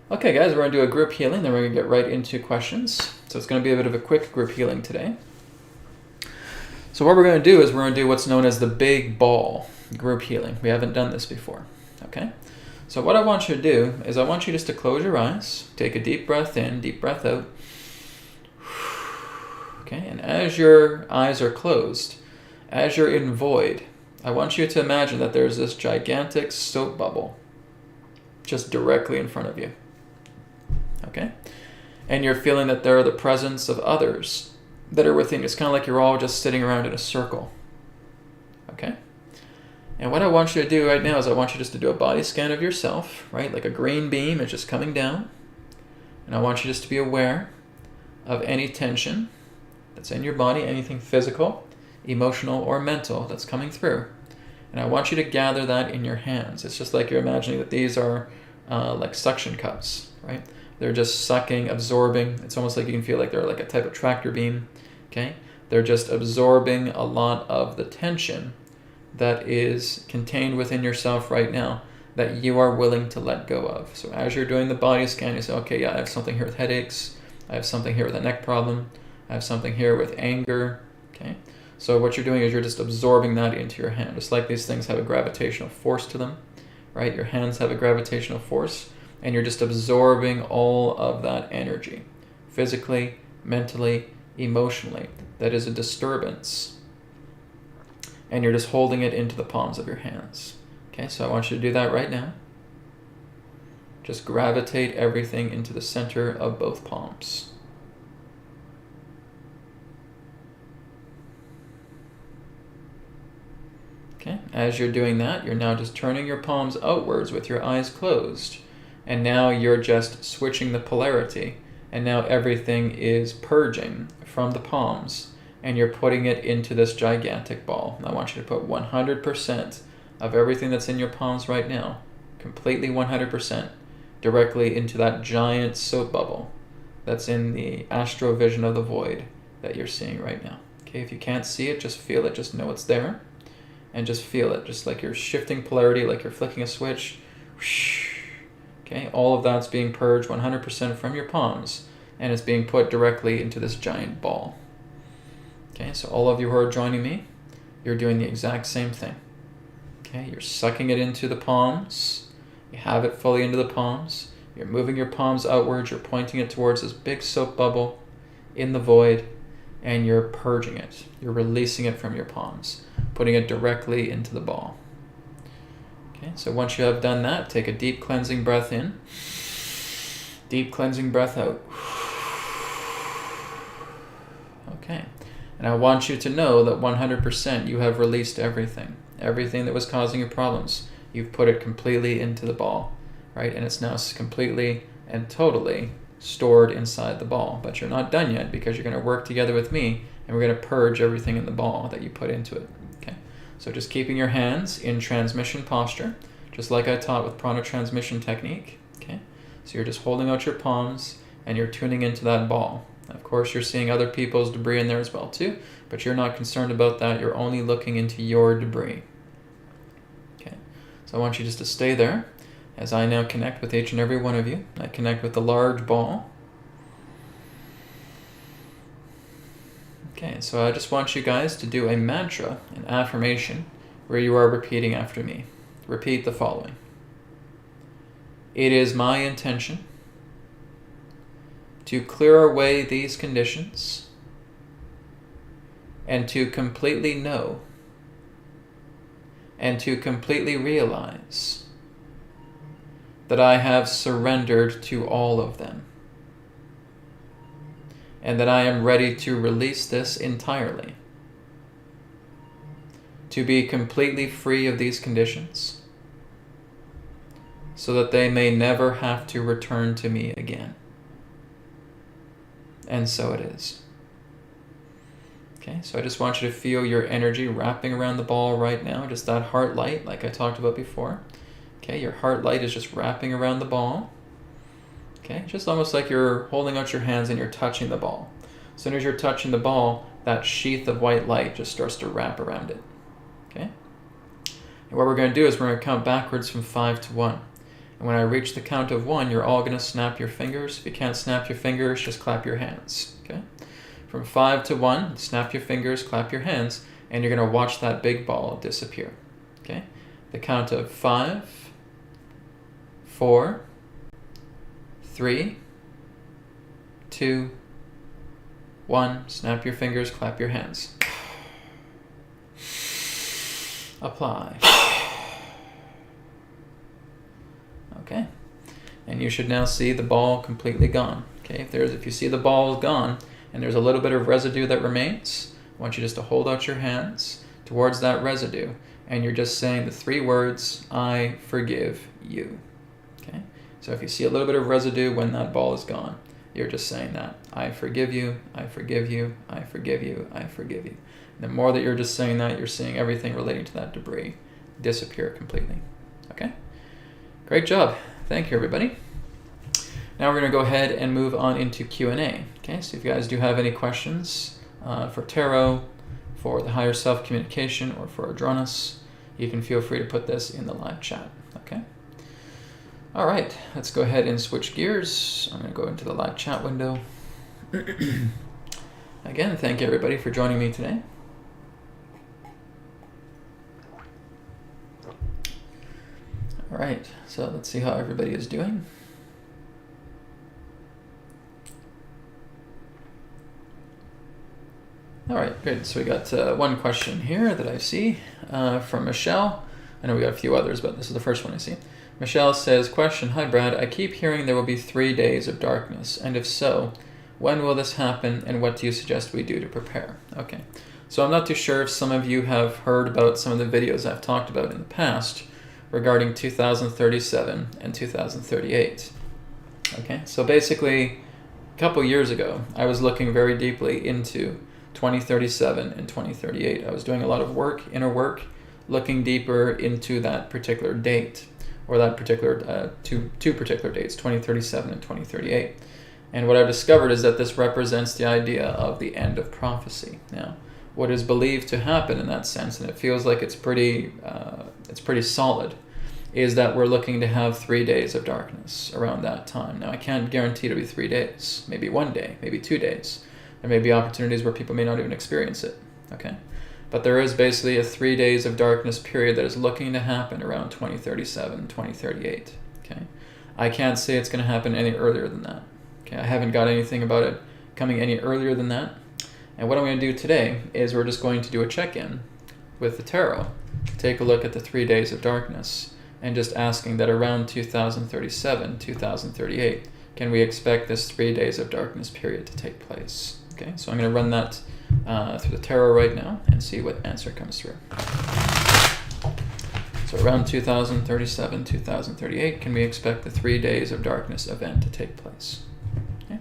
Okay, guys, we're going to do a group healing, then we're going to get right into questions. So it's going to be a bit of a quick group healing today. So what we're going to do is we're going to do what's known as the big ball group healing. We haven't done this before. Okay, so what I want you to do is I want you just to close your eyes, take a deep breath in, deep breath out. Okay, and as your eyes are closed, as you're in void, I want you to imagine that there's this gigantic soap bubble just directly in front of you. Okay, and you're feeling that there are the presence of others that are within you. It's kind of like you're all just sitting around in a circle. Okay, and what I want you to do right now is I want you just to do a body scan of yourself, right? Like a green beam is just coming down, and I want you just to be aware of any tension that's in your body, anything physical, emotional, or mental that's coming through. And I want you to gather that in your hands. It's just like you're imagining that these are like suction cups, right? They're just sucking, absorbing. It's almost like you can feel like they're like a type of tractor beam, okay? They're just absorbing a lot of the tension that is contained within yourself right now that you are willing to let go of. So as you're doing the body scan, you say, okay, yeah, I have something here with headaches. I have something here with a neck problem. I have something here with anger, okay? So what you're doing is you're just absorbing that into your hand. Just like these things have a gravitational force to them, right? Your hands have a gravitational force, and you're just absorbing all of that energy, physically, mentally, emotionally. That is a disturbance. And you're just holding it into the palms of your hands. Okay, so I want you to do that right now. Just gravitate everything into the center of both palms. Okay, as you're doing that, you're now just turning your palms outwards with your eyes closed. And now you're just switching the polarity. And now everything is purging from the palms. And you're putting it into this gigantic ball. And I want you to put 100% of everything that's in your palms right now, completely 100%, directly into that giant soap bubble that's in the astral vision of the void that you're seeing right now. Okay, if you can't see it, just feel it, just know it's there. And just feel it, just like you're shifting polarity, like you're flicking a switch. Okay, all of that's being purged 100% from your palms, and it's being put directly into this giant ball. Okay, so all of you who are joining me, you're doing the exact same thing. Okay, you're sucking it into the palms. You have it fully into the palms. You're moving your palms outwards. You're pointing it towards this big soap bubble in the void, and you're purging it. You're releasing it from your palms, putting it directly into the ball. Okay, so once you have done that, take a deep cleansing breath in, deep cleansing breath out. Okay, and I want you to know that 100% you have released everything. Everything that was causing you problems, you've put it completely into the ball, right? And it's now completely and totally stored inside the ball. But you're not done yet, because you're going to work together with me, and we're going to purge everything in the ball that you put into it. Okay, so just keeping your hands in transmission posture, just like I taught with prana transmission technique. Okay, so you're just holding out your palms and you're tuning into that ball. Of course, you're seeing other people's debris in there as well too, but you're not concerned about that. You're only looking into your debris. Okay, so I want you just to stay there as I now connect with each and every one of you. I connect with the large ball. Okay, so I just want you guys to do a mantra, an affirmation, where you are repeating after me. Repeat the following. It is my intention to clear away these conditions and to completely know and to completely realize that I have surrendered to all of them, and that I am ready to release this entirely, to be completely free of these conditions, so that they may never have to return to me again. And so it is. Okay, so I just want you to feel your energy wrapping around the ball right now, just that heart light like I talked about before. Okay, your heart light is just wrapping around the ball. Okay, just almost like you're holding out your hands and you're touching the ball. As soon as you're touching the ball, that sheath of white light just starts to wrap around it. Okay? And what we're going to do is we're going to count backwards from 5 to 1. And when I reach the count of 1, you're all going to snap your fingers. If you can't snap your fingers, just clap your hands. Okay? From 5 to 1, snap your fingers, clap your hands, and you're going to watch that big ball disappear. Okay? The count of 5, 4, 3, 2, 1. Snap your fingers, clap your hands. Apply. Okay. And you should now see the ball completely gone. Okay, if you see the ball is gone and there's a little bit of residue that remains, I want you just to hold out your hands towards that residue, and you're just saying the 3 words, I forgive you. Okay? So if you see a little bit of residue when that ball is gone, you're just saying that. I forgive you, I forgive you, I forgive you, I forgive you. And the more that you're just saying that, you're seeing everything relating to that debris disappear completely. Okay? Great job. Thank you, everybody. Now we're going to go ahead and move on into Q&A. Okay, so if you guys do have any questions for tarot, for the higher self communication, or for Adronis, you can feel free to put this in the live chat. Okay? All right, let's go ahead and switch gears. I'm going to go into the live chat window. Again, thank you everybody for joining me today. All right, so let's see how everybody is doing. All right, good. So we got one question here that I see from Michelle. I know we got a few others, but this is the first one I see. Michelle says, question, hi Brad, I keep hearing there will be 3 days of darkness, and if so, when will this happen, and what do you suggest we do to prepare? Okay, so I'm not too sure if some of you have heard about some of the videos I've talked about in the past regarding 2037 and 2038. Okay, so basically, a couple years ago, I was looking very deeply into 2037 and 2038. I was doing a lot of work, inner work, looking deeper into that particular date, or that particular, two particular dates, 2037 and 2038. And what I've discovered is that this represents the idea of the end of prophecy. Now, what is believed to happen in that sense, and it feels like it's pretty solid, is that we're looking to have 3 days of darkness around that time. Now, I can't guarantee it'll be 3 days, maybe 1 day, maybe 2 days. There may be opportunities where people may not even experience it, okay? But there is basically a 3 days of darkness period that is looking to happen around 2037, 2038, okay? I can't say it's going to happen any earlier than that, okay? I haven't got anything about it coming any earlier than that. And what I'm going to do today is we're just going to do a check-in with the tarot, take a look at the 3 days of darkness, and just asking that around 2037, 2038, can we expect this 3 days of darkness period to take place? Okay, so I'm going to run that through the tarot right now and see what answer comes through. So around 2037, 2038, can we expect the 3 days of darkness event to take place? Okay.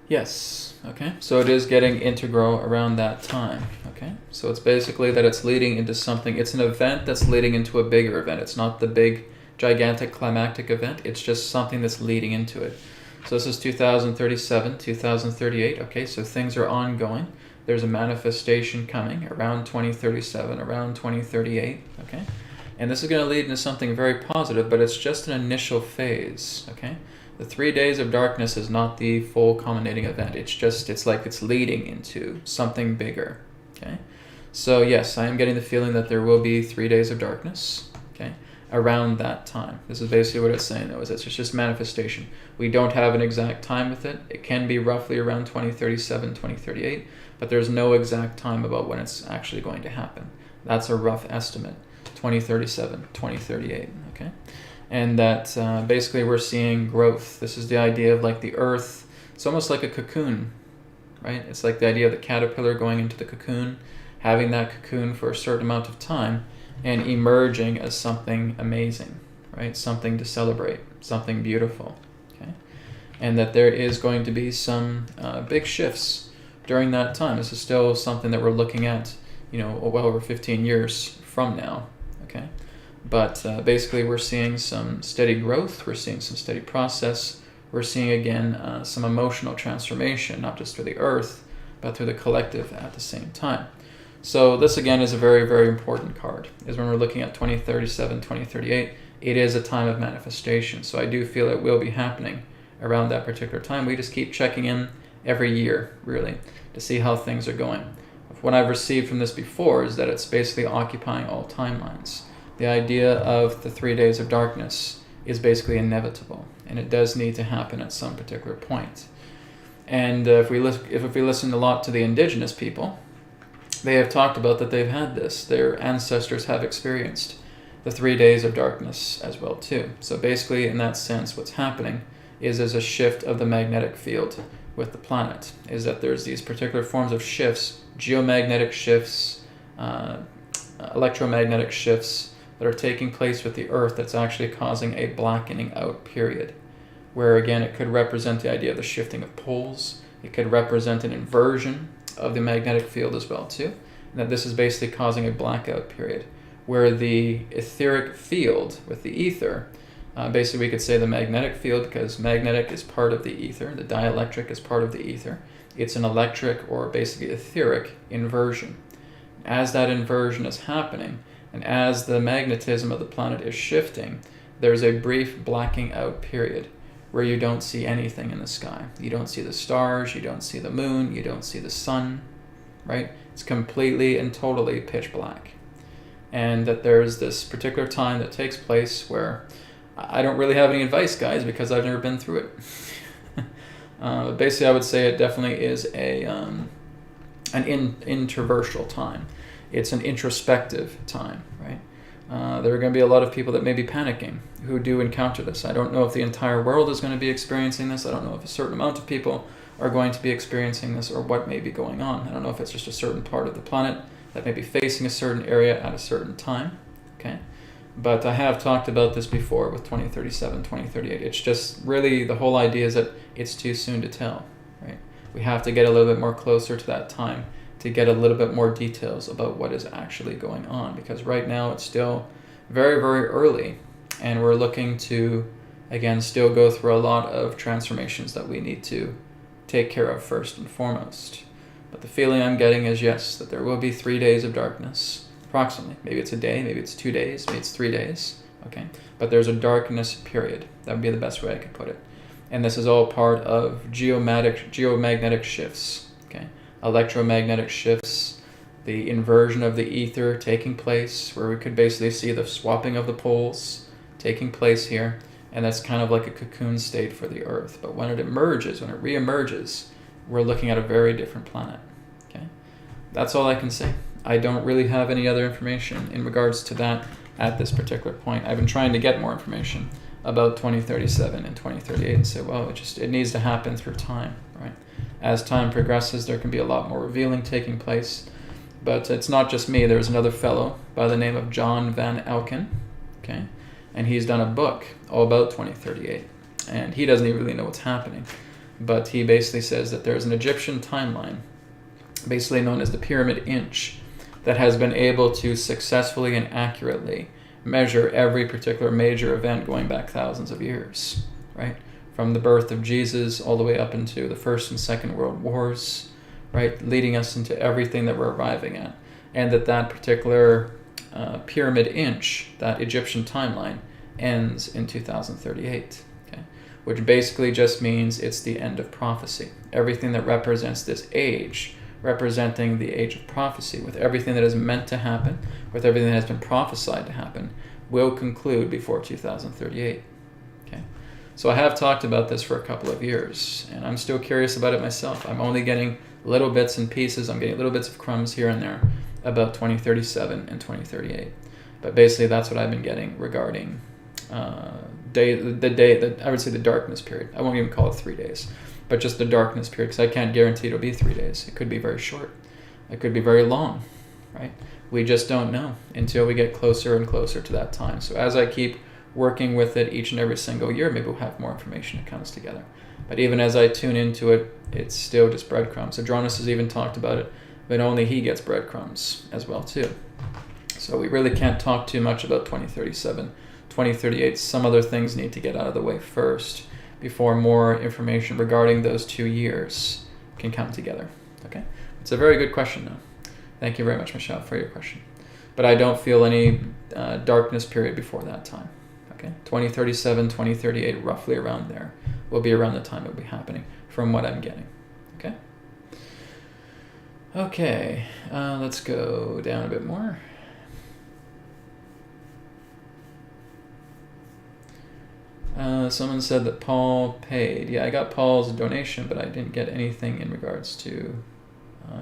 Yes, okay, so it is getting integral around that time, okay? So it's basically that it's leading into something, it's an event that's leading into a bigger event. It's not the big, gigantic, climactic event, it's just something that's leading into it. So this is 2037, 2038, okay, so things are ongoing. There's a manifestation coming around 2037, around 2038, okay? And this is going to lead into something very positive, but it's just an initial phase, okay? The 3 days of darkness is not the full culminating event. It's like it's leading into something bigger, okay? So yes, I am getting the feeling that there will be 3 days of darkness, okay, around that time. This is basically what it's saying, though, is it's just manifestation. We don't have an exact time with it. It can be roughly around 2037, 2038, but there's no exact time about when it's actually going to happen. That's a rough estimate, 2037, 2038, okay? And that basically we're seeing growth. This is the idea of like the earth. It's almost like a cocoon, right? It's like the idea of the caterpillar going into the cocoon, having that cocoon for a certain amount of time, and emerging as something amazing, right? Something to celebrate, something beautiful, okay? And that there is going to be some big shifts during that time. This is still something that we're looking at, well over 15 years from now, okay? But basically we're seeing some steady growth, we're seeing some steady process, we're seeing again some emotional transformation, not just through the earth, but through the collective at the same time. So this again is a very, very important card, is when we're looking at 2037, 2038, it is a time of manifestation. So I do feel it will be happening around that particular time. We just keep checking in every year, really, to see how things are going. What I've received from this before is that it's basically occupying all timelines. The idea of the 3 days of darkness is basically inevitable, and it does need to happen at some particular point. And if we listen a lot to the indigenous people, they have talked about that they've had this. Their ancestors have experienced the 3 days of darkness as well too. So basically, in that sense, what's happening is there's a shift of the magnetic field with the planet, is that there's these particular forms of shifts, geomagnetic shifts, electromagnetic shifts, that are taking place with the earth that's actually causing a blackening out period, where again it could represent the idea of the shifting of poles. It could represent an inversion of the magnetic field as well too, and that this is basically causing a blackout period where the etheric field with the ether Basically, we could say the magnetic field, because magnetic is part of the ether, the dielectric is part of the ether. It's an electric, or basically etheric, inversion. As that inversion is happening, and as the magnetism of the planet is shifting, there's a brief blacking out period where you don't see anything in the sky. You don't see the stars, you don't see the moon, you don't see the sun, right? It's completely and totally pitch black. And that there's this particular time that takes place where I don't really have any advice, guys, because I've never been through it. But basically, I would say it definitely is an introversial time. It's an introspective time, right? There are going to be a lot of people that may be panicking who do encounter this. I don't know if the entire world is going to be experiencing this. I don't know if a certain amount of people are going to be experiencing this, or what may be going on. I don't know if it's just a certain part of the planet that may be facing a certain area at a certain time, okay? But I have talked about this before with 2037, 2038. It's just really, the whole idea is that it's too soon to tell, right? We have to get a little bit more closer to that time to get a little bit more details about what is actually going on, because right now it's still very, very early, and we're looking to, again, still go through a lot of transformations that we need to take care of first and foremost. But the feeling I'm getting is, yes, that there will be 3 days of darkness, approximately. Maybe it's a day, maybe it's 2 days, maybe it's 3 days, okay? But there's a darkness period. That would be the best way I could put it. And this is all part of geomagnetic shifts, okay? Electromagnetic shifts, the inversion of the ether taking place, where we could basically see the swapping of the poles taking place here, and that's kind of like a cocoon state for the Earth. But when it emerges, when it re-emerges, we're looking at a very different planet, okay? That's all I can say. I don't really have any other information in regards to that at this particular point. I've been trying to get more information about 2037 and 2038 and say, well, it needs to happen through time, right? As time progresses, there can be a lot more revealing taking place. But it's not just me. There's another fellow by the name of John Van Alken, okay? And he's done a book all about 2038. And he doesn't even really know what's happening. But he basically says that there's an Egyptian timeline, basically known as the Pyramid Inch, that has been able to successfully and accurately measure every particular major event going back thousands of years, right? From the birth of Jesus all the way up into the First and Second World Wars, right? Leading us into everything that we're arriving at. And that particular Pyramid Inch, that Egyptian timeline, ends in 2038, okay? Which basically just means it's the end of prophecy. Everything that represents this age, representing the age of prophecy, with everything that is meant to happen, with everything that has been prophesied to happen, will conclude before 2038. Okay, so I have talked about this for a couple of years, and I'm still curious about it myself. I'm only getting little bits and pieces. I'm getting little bits of crumbs here and there about 2037 and 2038. But basically, that's what I've been getting regarding I would say the darkness period. I won't even call it 3 days. But just the darkness period, because I can't guarantee it'll be 3 days. It could be very short. It could be very long, right? We just don't know until we get closer and closer to that time. So as I keep working with it each and every single year, maybe we'll have more information that comes together. But even as I tune into it, it's still just breadcrumbs. Adronis has even talked about it, but only he gets breadcrumbs as well too. So we really can't talk too much about 2037, 2038. Some other things need to get out of the way first before more information regarding those 2 years can come together, okay? It's a very good question, though. Thank you very much, Michelle, for your question. But I don't feel any darkness period before that time, okay? 2037, 2038, roughly around there, will be around the time it will be happening, from what I'm getting, okay? Okay, let's go down a bit more. Someone said that Paul paid. Yeah, I got Paul's donation, but I didn't get anything in regards to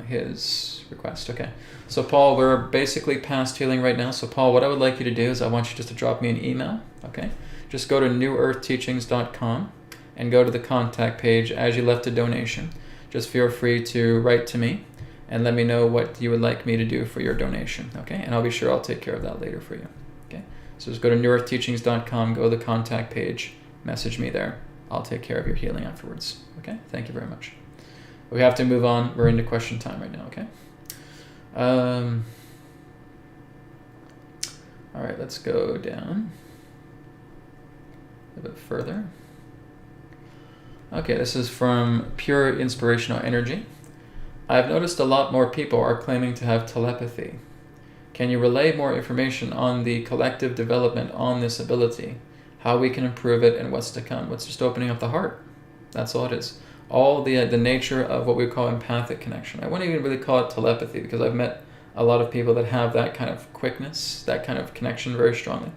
his request. Okay, so Paul, we're basically past healing right now. So Paul, what I would like you to do is I want you just to drop me an email, okay? Just go to newearthteachings.com and go to the contact page as you left a donation. Just feel free to write to me and let me know what you would like me to do for your donation, okay? And I'll be sure I'll take care of that later for you, okay? So just go to newearthteachings.com, go to the contact page, message me there. I'll take care of your healing afterwards, okay? Thank you very much. We have to move on. We're into question time right now, okay? All right, let's go down. a bit further. Okay, this is from Pure Inspirational Energy. I've noticed a lot more people are claiming to have telepathy. Can you relay more information on the collective development on this ability, how we can improve it, and what's to come? It's just opening up the heart. That's all it is. All the nature of what we call empathic connection. I wouldn't even really call it telepathy, because I've met a lot of people that have that kind of quickness, that kind of connection very strongly.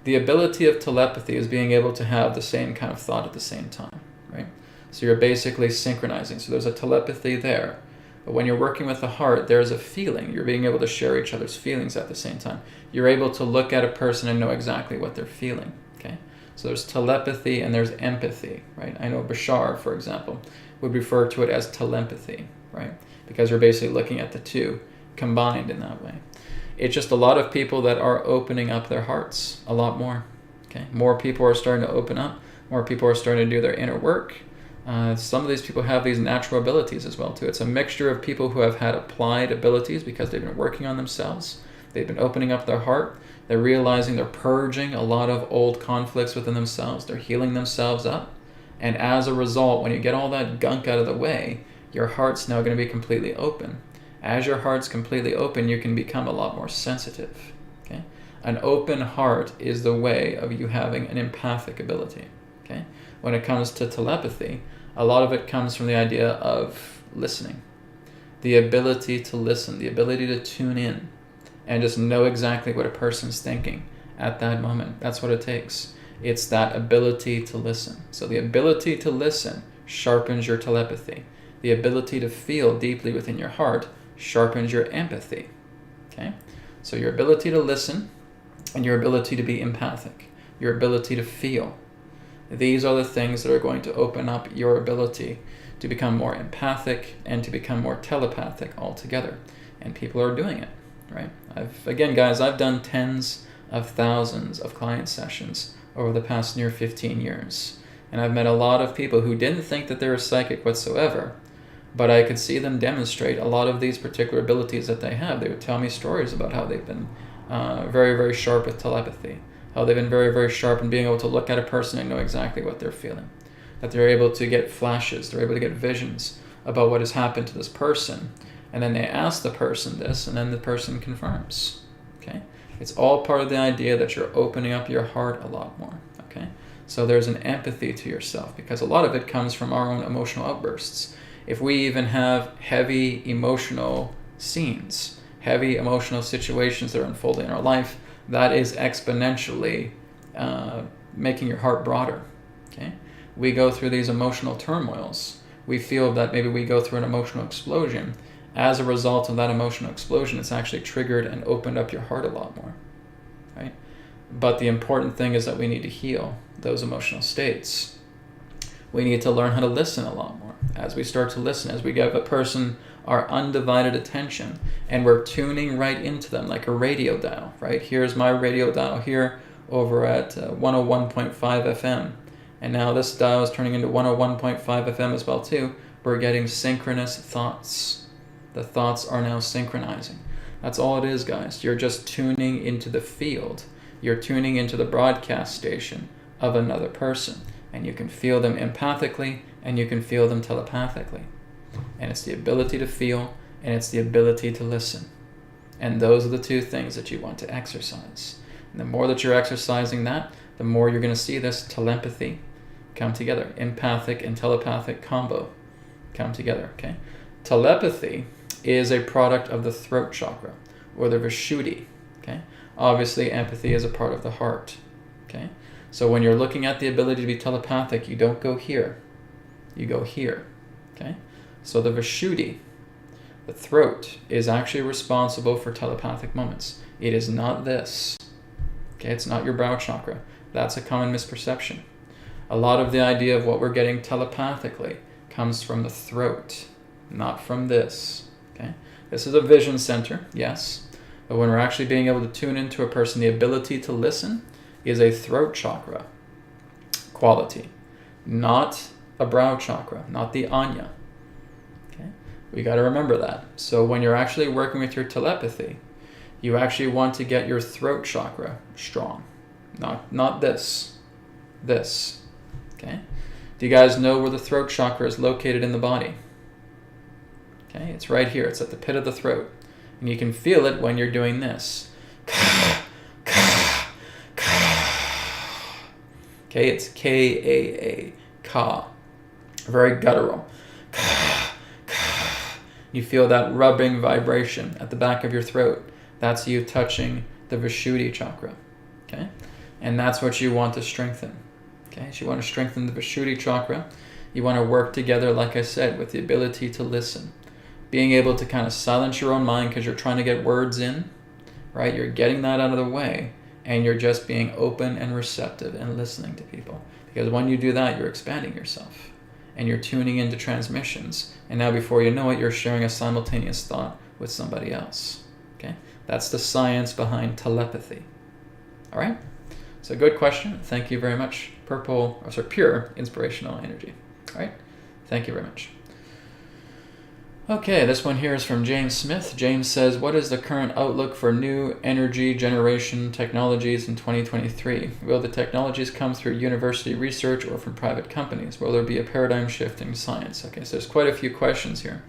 The ability of telepathy is being able to have the same kind of thought at the same time, right? So you're basically synchronizing. So there's a telepathy there. But when you're working with the heart, there's a feeling. You're being able to share each other's feelings at the same time. You're able to look at a person and know exactly what they're feeling, okay? So there's telepathy and there's empathy, right? I know Bashar, for example, would refer to it as telepathy, right? Because you're basically looking at the two combined in that way. It's just a lot of people that are opening up their hearts a lot more, okay? More people are starting to open up. More people are starting to do their inner work. Some of these people have these natural abilities as well too. It's a mixture of people who have had applied abilities because they've been working on themselves. They've been opening up their heart. They're realizing they're purging a lot of old conflicts within themselves. They're healing themselves up. And as a result, when you get all that gunk out of the way, your heart's now going to be completely open. As your heart's completely open, you can become a lot more sensitive. Okay? An open heart is the way of you having an empathic ability. Okay? When it comes to telepathy, a lot of it comes from the idea of listening. The ability to listen, the ability to tune in and just know exactly what a person's thinking at that moment. That's what it takes. It's that ability to listen. So the ability to listen sharpens your telepathy. The ability to feel deeply within your heart sharpens your empathy. Okay? So your ability to listen and your ability to be empathic, your ability to feel. These are the things that are going to open up your ability to become more empathic and to become more telepathic altogether. And people are doing it, right? Again, guys, I've done tens of thousands of client sessions over the past near 15 years. And I've met a lot of people who didn't think that they were psychic whatsoever, but I could see them demonstrate a lot of these particular abilities that they have. They would tell me stories about how they've been very, very sharp with telepathy, how they've been very, very sharp in being able to look at a person and know exactly what they're feeling, that they're able to get flashes, they're able to get visions about what has happened to this person, and then they ask the person this, and then the person confirms, okay? It's all part of the idea that you're opening up your heart a lot more, okay? So there's an empathy to yourself, because a lot of it comes from our own emotional outbursts. If we even have heavy emotional scenes, heavy emotional situations that are unfolding in our life, that is exponentially making your heart broader, okay? We go through these emotional turmoils. We feel that maybe we go through an emotional explosion. As a result of that emotional explosion, it's actually triggered and opened up your heart a lot more, right? But the important thing is that we need to heal those emotional states. We need to learn how to listen a lot more. As we start to listen, as we give a person our undivided attention, and we're tuning right into them like a radio dial, right? Here's my radio dial here over at 101.5 FM. And now this dial is turning into 101.5 FM as well too. We're getting synchronous thoughts. The thoughts are now synchronizing. That's all it is, guys. You're just tuning into the field. You're tuning into the broadcast station of another person. And you can feel them empathically and you can feel them telepathically. And it's the ability to feel and it's the ability to listen. And those are the two things that you want to exercise. And the more that you're exercising that, the more you're going to see this telepathy come together. Empathic and telepathic combo come together, okay? Telepathy is a product of the throat chakra, or the Vishuddhi, okay? Obviously, empathy is a part of the heart, okay? So when you're looking at the ability to be telepathic, you don't go here. You go here, okay? So the Vishuddhi, the throat, is actually responsible for telepathic moments. It is not this, okay? It's not your brow chakra. That's a common misperception. A lot of the idea of what we're getting telepathically comes from the throat, not from this, okay? This is a vision center, yes, but when we're actually being able to tune into a person, the ability to listen is a throat chakra quality, not a brow chakra, not the Anya, okay? We got to remember that. So when you're actually working with your telepathy, you actually want to get your throat chakra strong, not this. this. Okay? Do you guys know where the throat chakra is located in the body? Okay, it's right here. It's at the pit of the throat. And you can feel it when you're doing this. Okay, it's K-A-A, ka. Very guttural. You feel that rubbing vibration at the back of your throat. That's you touching the Vishuddhi chakra. Okay? And that's what you want to strengthen. Okay? So you want to strengthen the Vishuddhi chakra. You want to work together, like I said, with the ability to listen. Being able to kind of silence your own mind because you're trying to get words in, right? You're getting that out of the way, and you're just being open and receptive and listening to people. Because when you do that, you're expanding yourself, and you're tuning into transmissions. And now before you know it, you're sharing a simultaneous thought with somebody else. Okay? That's the science behind telepathy. All right? So good question. Thank you very much. Pure inspirational energy. All right? Thank you very much. Okay, this one here is from James Smith. James says, what is the current outlook for new energy generation technologies in 2023? Will the technologies come through university research or from private companies? Will there be a paradigm shift in science? Okay, so there's quite a few questions here.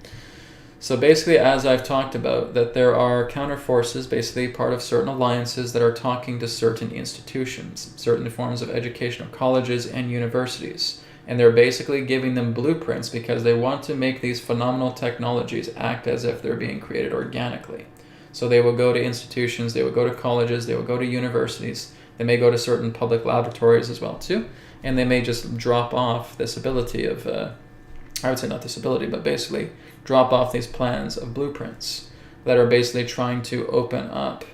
So basically, as I've talked about, that there are counterforces, basically part of certain alliances that are talking to certain institutions, certain forms of educational colleges and universities. And they're basically giving them blueprints because they want to make these phenomenal technologies act as if they're being created organically. So they will go to institutions, they will go to colleges, they will go to universities, they may go to certain public laboratories as well too, and they may just drop off this ability of, I would say not this ability, but basically drop off these plans of blueprints that are basically trying to open up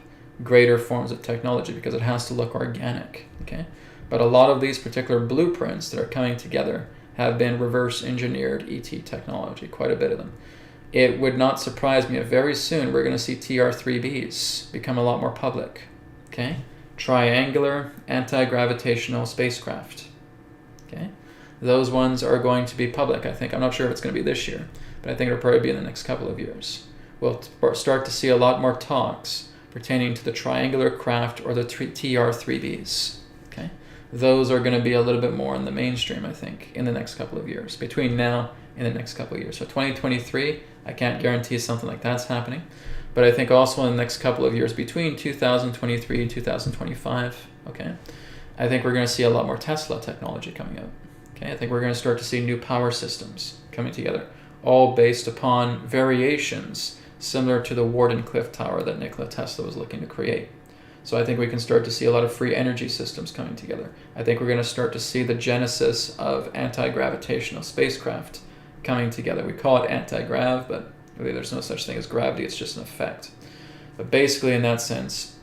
greater forms of technology because it has to look organic, okay? But a lot of these particular blueprints that are coming together have been reverse engineered ET technology, quite a bit of them. It would not surprise me if very soon we're going to see TR-3Bs become a lot more public. Okay? Triangular anti-gravitational spacecraft. Okay? Those ones are going to be public, I think. I'm not sure if it's going to be this year, but I think it'll probably be in the next couple of years. We'll start to see a lot more talks pertaining to the triangular craft or the TR-3Bs. Okay? Those are going to be a little bit more in the mainstream, I think, in the next couple of years, between now and the next couple of years. So 2023, I can't guarantee something like that's happening, but I think also in the next couple of years, between 2023 and 2025, okay, I think we're going to see a lot more Tesla technology coming out. Okay, I think we're going to start to see new power systems coming together, all based upon variations similar to the Wardenclyffe Tower that Nikola Tesla was looking to create. So I think we can start to see a lot of free energy systems coming together. I think we're going to start to see the genesis of anti-gravitational spacecraft coming together. We call it anti-grav, but really there's no such thing as gravity, it's just an effect. But basically in that sense,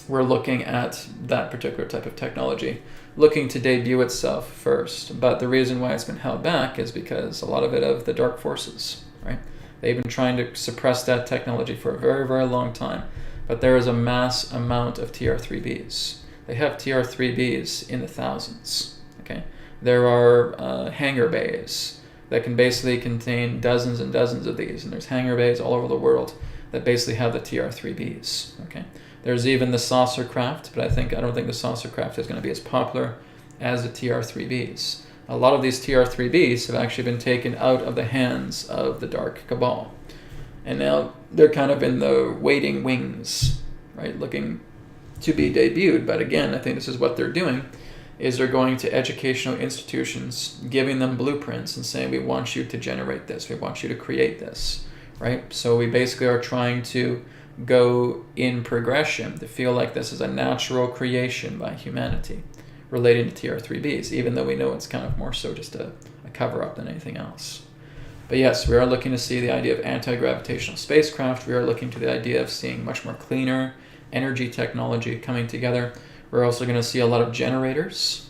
we're looking at that particular type of technology, looking to debut itself first. But the reason why it's been held back is because a lot of it of the dark forces, right? They've been trying to suppress that technology for a very, very long time. But there is a mass amount of TR-3Bs. They have TR-3Bs in the thousands. Okay, there are hangar bays that can basically contain dozens and dozens of these, and there's hangar bays all over the world that basically have the TR-3Bs. Okay, there's even the saucer craft, but I don't think the saucer craft is going to be as popular as the TR-3Bs. A lot of these TR-3Bs have actually been taken out of the hands of the Dark Cabal. And now they're kind of in the waiting wings, right, looking to be debuted. But again, I think this is what they're doing, is they're going to educational institutions, giving them blueprints and saying, we want you to generate this, we want you to create this, right? So we basically are trying to go in progression to feel like this is a natural creation by humanity relating to TR-3Bs, even though we know it's kind of more so just a cover-up than anything else. But yes, we are looking to see the idea of anti-gravitational spacecraft. We are looking to the idea of seeing much more cleaner energy technology coming together. We're also going to see a lot of generators,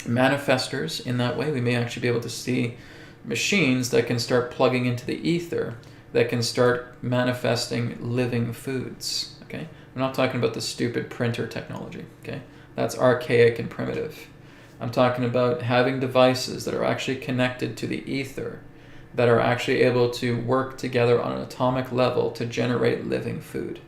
manifestors in that way. We may actually be able to see machines that can start plugging into the ether, that can start manifesting living foods. Okay, I'm not talking about the stupid printer technology. Okay, that's archaic and primitive. I'm talking about having devices that are actually connected to the ether, that are actually able to work together on an atomic level to generate living food.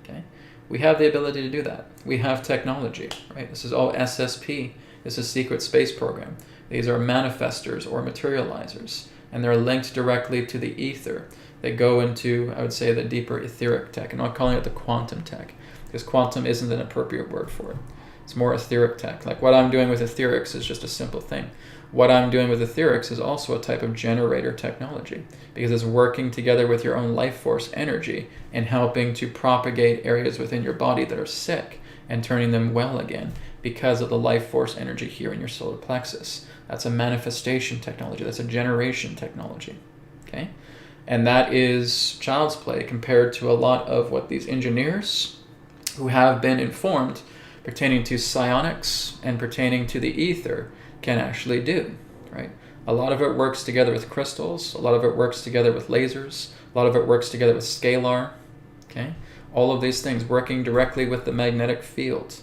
Okay, we have the ability to do that. We have technology, right? This is all SSP It's a secret space program. These are manifestors or materializers, and they're linked directly to the ether. They go into, I would say, the deeper etheric tech. I'm not calling it the quantum tech, because quantum isn't an appropriate word for it. It's more etheric tech. Like what I'm doing with AetherX is just a simple thing. What I'm doing with AetherX is also a type of generator technology, because it's working together with your own life force energy and helping to propagate areas within your body that are sick and turning them well again because of the life force energy here in your solar plexus. That's a manifestation technology. That's a generation technology. Okay? And that is child's play compared to a lot of what these engineers who have been informed pertaining to psionics and pertaining to the ether can actually do, right? A lot of it works together with crystals. A lot of it works together with lasers. A lot of it works together with scalar, okay? All of these things working directly with the magnetic field,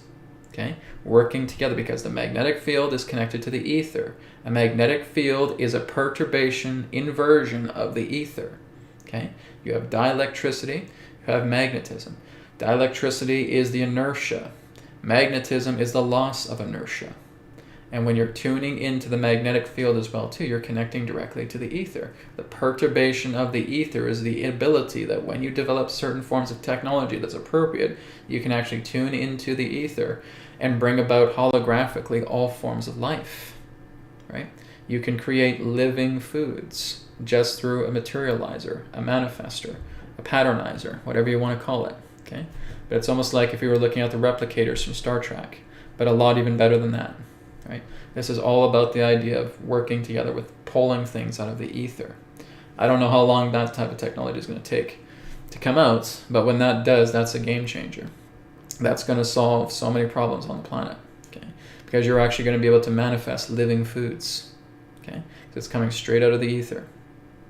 okay? Working together because the magnetic field is connected to the ether. A magnetic field is a perturbation inversion of the ether, okay? You have dielectricity, you have magnetism. Dielectricity is the inertia. Magnetism is the loss of inertia. And when you're tuning into the magnetic field as well too, you're connecting directly to the ether. The perturbation of the ether is the ability that when you develop certain forms of technology that's appropriate, you can actually tune into the ether and bring about holographically all forms of life, right? You can create living foods just through a materializer, a manifester, a patternizer, whatever you want to call it, okay? But it's almost like if you were looking at the replicators from Star Trek, but a lot even better than that. Right? This is all about the idea of working together with pulling things out of the ether. I don't know how long that type of technology is going to take to come out, but when that does, that's a game changer. That's going to solve so many problems on the planet, okay? Because you're actually going to be able to manifest living foods, okay? It's coming straight out of the ether.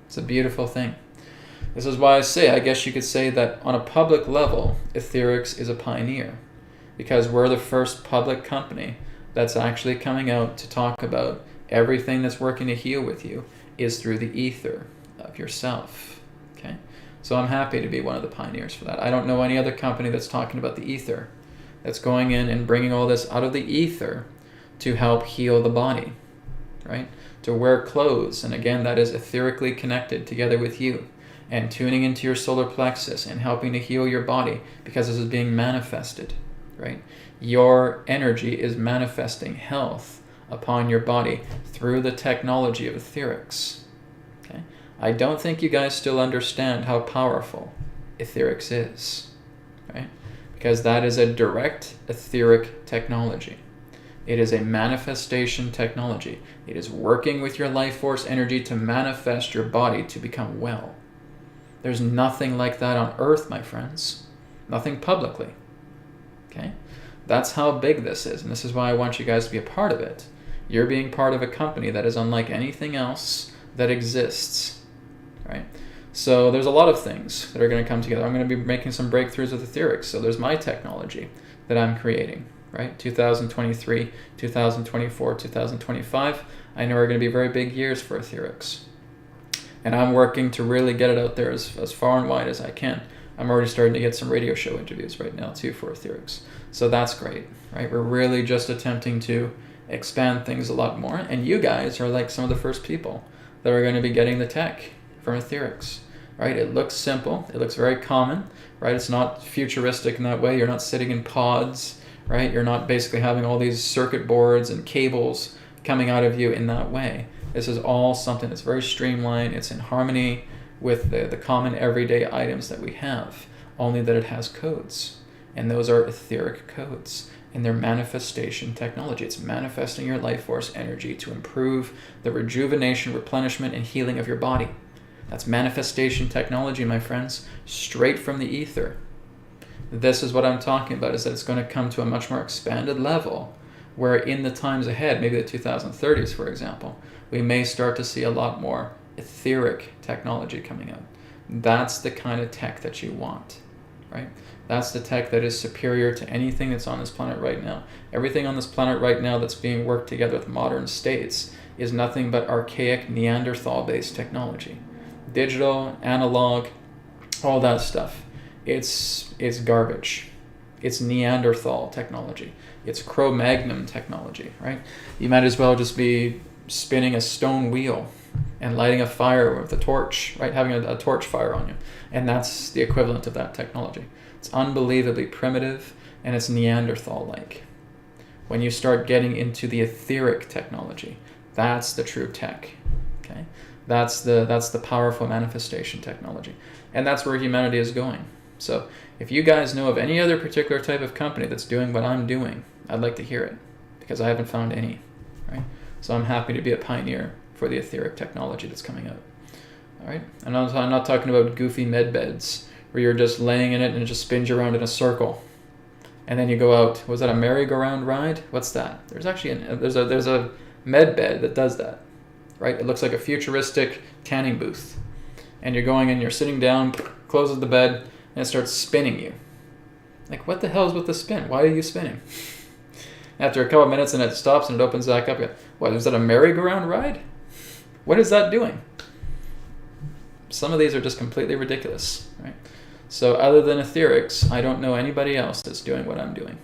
It's a beautiful thing. This is why I say, I guess you could say that on a public level, AetherX is a pioneer, because we're the first public company that's actually coming out to talk about everything that's working to heal with you is through the ether of yourself, okay? So I'm happy to be one of the pioneers for that. I don't know any other company that's talking about the ether, that's going in and bringing all this out of the ether to help heal the body, right? To wear clothes, and again, that is etherically connected together with you, and tuning into your solar plexus and helping to heal your body because this is being manifested, right? Your energy is manifesting health upon your body through the technology of AetherX. Okay? I don't think you guys still understand how powerful AetherX is, right? Because that is a direct etheric technology. It is a manifestation technology. It is working with your life force energy to manifest your body to become well. There's nothing like that on Earth, my friends. Nothing publicly. Okay? That's how big this is, and this is why I want you guys to be a part of it. You're being part of a company that is unlike anything else that exists, right? So there's a lot of things that are going to come together. I'm going to be making some breakthroughs with AetherX. So there's my technology that I'm creating, right? 2023, 2024, 2025. I know are going to be very big years for AetherX. And I'm working to really get it out there as far and wide as I can. I'm already starting to get some radio show interviews right now too for AetherX. So that's great, right? We're really just attempting to expand things a lot more. And you guys are like some of the first people that are going to be getting the tech from AetherX, right? It looks simple. It looks very common, right? It's not futuristic in that way. You're not sitting in pods, right? You're not basically having all these circuit boards and cables coming out of you in that way. This is all something that's very streamlined. It's in harmony with the common everyday items that we have, only that it has codes. And those are etheric codes. And they're manifestation technology. It's manifesting your life force energy to improve the rejuvenation, replenishment, and healing of your body. That's manifestation technology, my friends, straight from the ether. This is what I'm talking about, is that it's going to come to a much more expanded level, where in the times ahead, maybe the 2030s, for example, we may start to see a lot more etheric technology coming out. That's the kind of tech that you want, right? That's the tech that is superior to anything that's on this planet right now. Everything on this planet right now that's being worked together with modern states is nothing but archaic Neanderthal-based technology. Digital, analog, all that stuff. It's garbage. It's Neanderthal technology. It's Cro-Magnon technology, right? You might as well just be spinning a stone wheel and lighting a fire with a torch, right? Having a torch fire on you. And that's the equivalent of that technology. It's unbelievably primitive, and it's Neanderthal-like. When you start getting into the etheric technology, that's the true tech, okay? That's the powerful manifestation technology. And that's where humanity is going. So if you guys know of any other particular type of company that's doing what I'm doing, I'd like to hear it, because I haven't found any, right? So I'm happy to be a pioneer for the etheric technology that's coming out. All right, and I'm not talking about goofy med beds where you're just laying in it and it just spins you around in a circle, and then you go out. Was that a merry-go-round ride? What's that? There's actually there's a med bed that does that, right? It looks like a futuristic tanning booth, and you're going in, you're sitting down, closes the bed, and it starts spinning you. Like, what the hell is with the spin? Why are you spinning? After a couple of minutes, and it stops and it opens back up. What, is that a merry-go-round ride? What is that doing? Some of these are just completely ridiculous, right? So other than etherics, I don't know anybody else that's doing what I'm doing,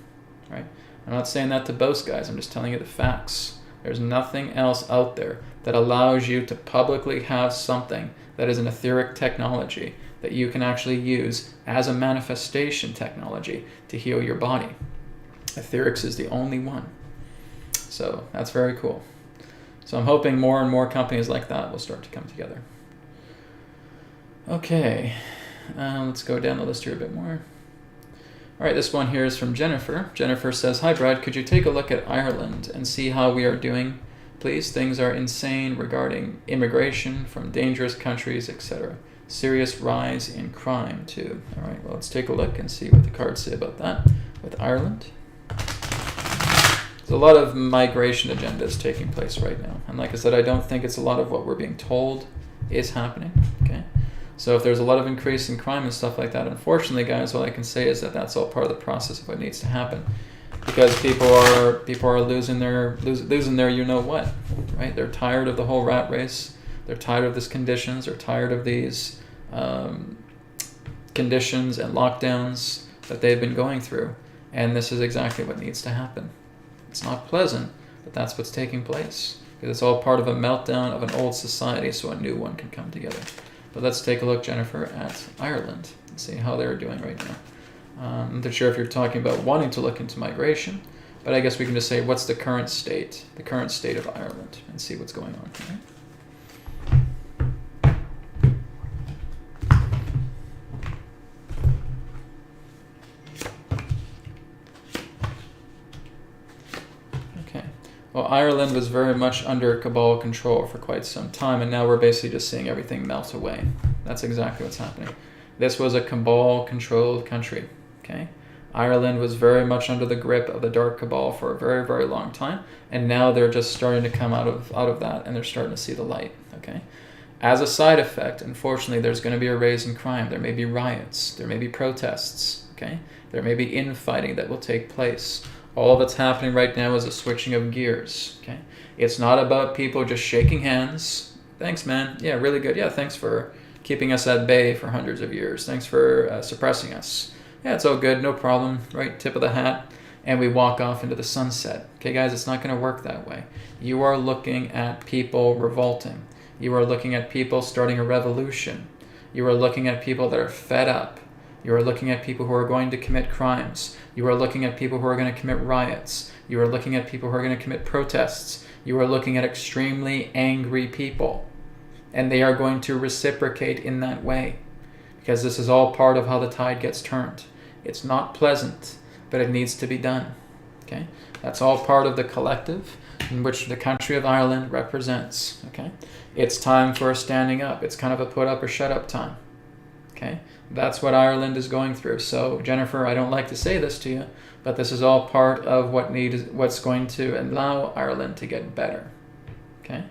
right? I'm not saying that to boast, guys. I'm just telling you the facts. There's nothing else out there that allows you to publicly have something that is an etheric technology that you can actually use as a manifestation technology to heal your body. Etherics is the only one. So that's very cool. So I'm hoping more and more companies like that will start to come together. Okay, let's go down the list here a bit more. All right, this one here is from Jennifer. Jennifer says, "Hi Brad, could you take a look at Ireland and see how we are doing? Please, things are insane regarding immigration from dangerous countries, etc. Serious rise in crime too." All right, well, let's take a look and see what the cards say about that with Ireland. There's a lot of migration agendas taking place right now. And like I said, I don't think it's a lot of what we're being told is happening, okay? So if there's a lot of increase in crime and stuff like that, unfortunately, guys, all I can say is that that's all part of the process of what needs to happen, because people are losing their you know what, right? They're tired of the whole rat race. They're tired of these conditions. They're tired of these conditions and lockdowns that they've been going through, and this is exactly what needs to happen. It's not pleasant, but that's what's taking place, because it's all part of a meltdown of an old society so a new one can come together. But let's take a look, Jennifer, at Ireland and see how they're doing right now. I'm not sure if you're talking about wanting to look into migration, but I guess we can just say what's the current state of Ireland, and see what's going on here. Well, Ireland was very much under cabal control for quite some time, and now we're basically just seeing everything melt away. That's exactly what's happening. This was a cabal-controlled country, okay? Ireland was very much under the grip of the dark cabal for a very, very long time, and now they're just starting to come out of that, and they're starting to see the light, okay? As a side effect, unfortunately, there's going to be a rise in crime. There may be riots. There may be protests, okay? There may be infighting that will take place. All that's happening right now is a switching of gears, okay? It's not about people just shaking hands. Thanks, man. Yeah, really good. Yeah, thanks for keeping us at bay for hundreds of years. Thanks for suppressing us. Yeah, it's all good. No problem, right? Tip of the hat. And we walk off into the sunset. Okay, guys, it's not going to work that way. You are looking at people revolting. You are looking at people starting a revolution. You are looking at people that are fed up. You are looking at people who are going to commit crimes. You are looking at people who are going to commit riots. You are looking at people who are going to commit protests. You are looking at extremely angry people. And they are going to reciprocate in that way, because this is all part of how the tide gets turned. It's not pleasant, but it needs to be done. Okay? That's all part of the collective in which the country of Ireland represents. Okay? It's time for a standing up. It's kind of a put up or shut up time. Okay? That's what Ireland is going through. So, Jennifer, I don't like to say this to you, but this is all part of what's going to allow Ireland to get better. Okay?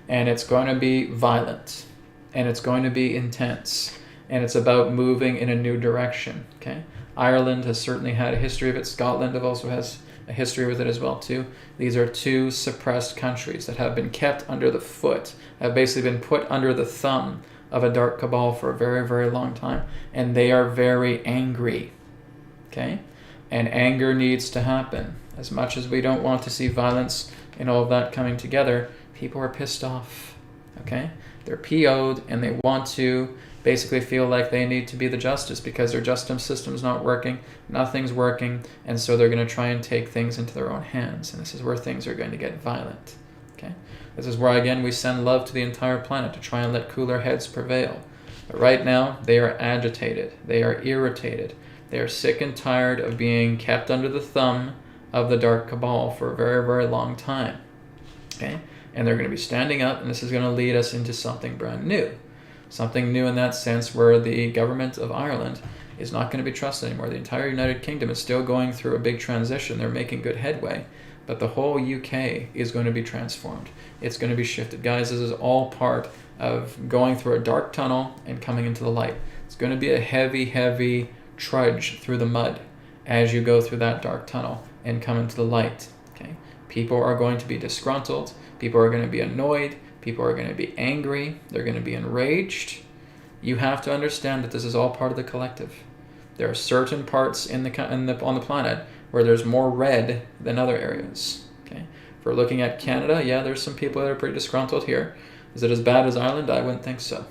And it's going to be violent, and it's going to be intense, and it's about moving in a new direction. Okay? Ireland has certainly had a history of it. Scotland also has a history with it as well too. These are two suppressed countries that have been kept under the foot, have basically been put under the thumb of a dark cabal for a very, very long time, and they are very angry. Okay? And anger needs to happen. As much as we don't want to see violence and all of that coming together, people are pissed off, okay? They're PO'd and they want to basically feel like they need to be the justice because their justice system's not working, nothing's working, and so they're going to try and take things into their own hands. And this is where things are going to get violent, okay? This is where, again, we send love to the entire planet to try and let cooler heads prevail. But right now, they are agitated. They are irritated. They are sick and tired of being kept under the thumb of the Dark Cabal for a very, very long time. Okay? And they're going to be standing up, and this is going to lead us into something brand new. Something new in that sense where the government of Ireland is not going to be trusted anymore. The entire United Kingdom is still going through a big transition. They're making good headway. But the whole UK is going to be transformed. It's going to be shifted. Guys, this is all part of going through a dark tunnel and coming into the light. It's going to be a heavy, heavy trudge through the mud as you go through that dark tunnel and come into the light. Okay? People are going to be disgruntled. People are going to be annoyed. People are going to be angry. They're going to be enraged. You have to understand that this is all part of the collective. There are certain parts on the planet where there's more red than other areas. Okay? If we're looking at Canada, yeah, there's some people that are pretty disgruntled here. Is it as bad as Ireland? I wouldn't think so.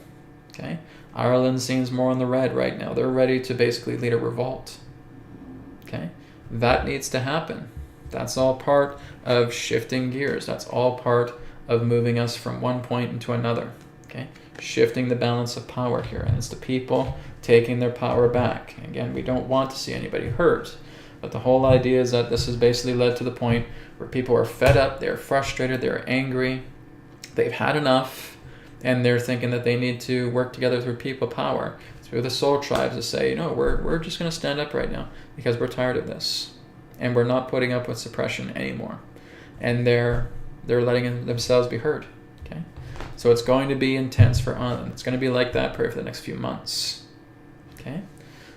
Okay? Ireland seems more in the red right now. They're ready to basically lead a revolt. Okay? That needs to happen. That's all part of shifting gears. That's all part of moving us from one point into another. Okay? Shifting the balance of power here. And it's the people taking their power back. Again, we don't want to see anybody hurt. But the whole idea is that this has basically led to the point where people are fed up, they're frustrated, they're angry, they've had enough, and they're thinking that they need to work together through people power, through the soul tribes to say, we're just going to stand up right now because we're tired of this. And we're not putting up with suppression anymore. And they're letting themselves be heard. Okay? So it's going to be intense for Ireland. It's going to be like that probably for the next few months. Okay?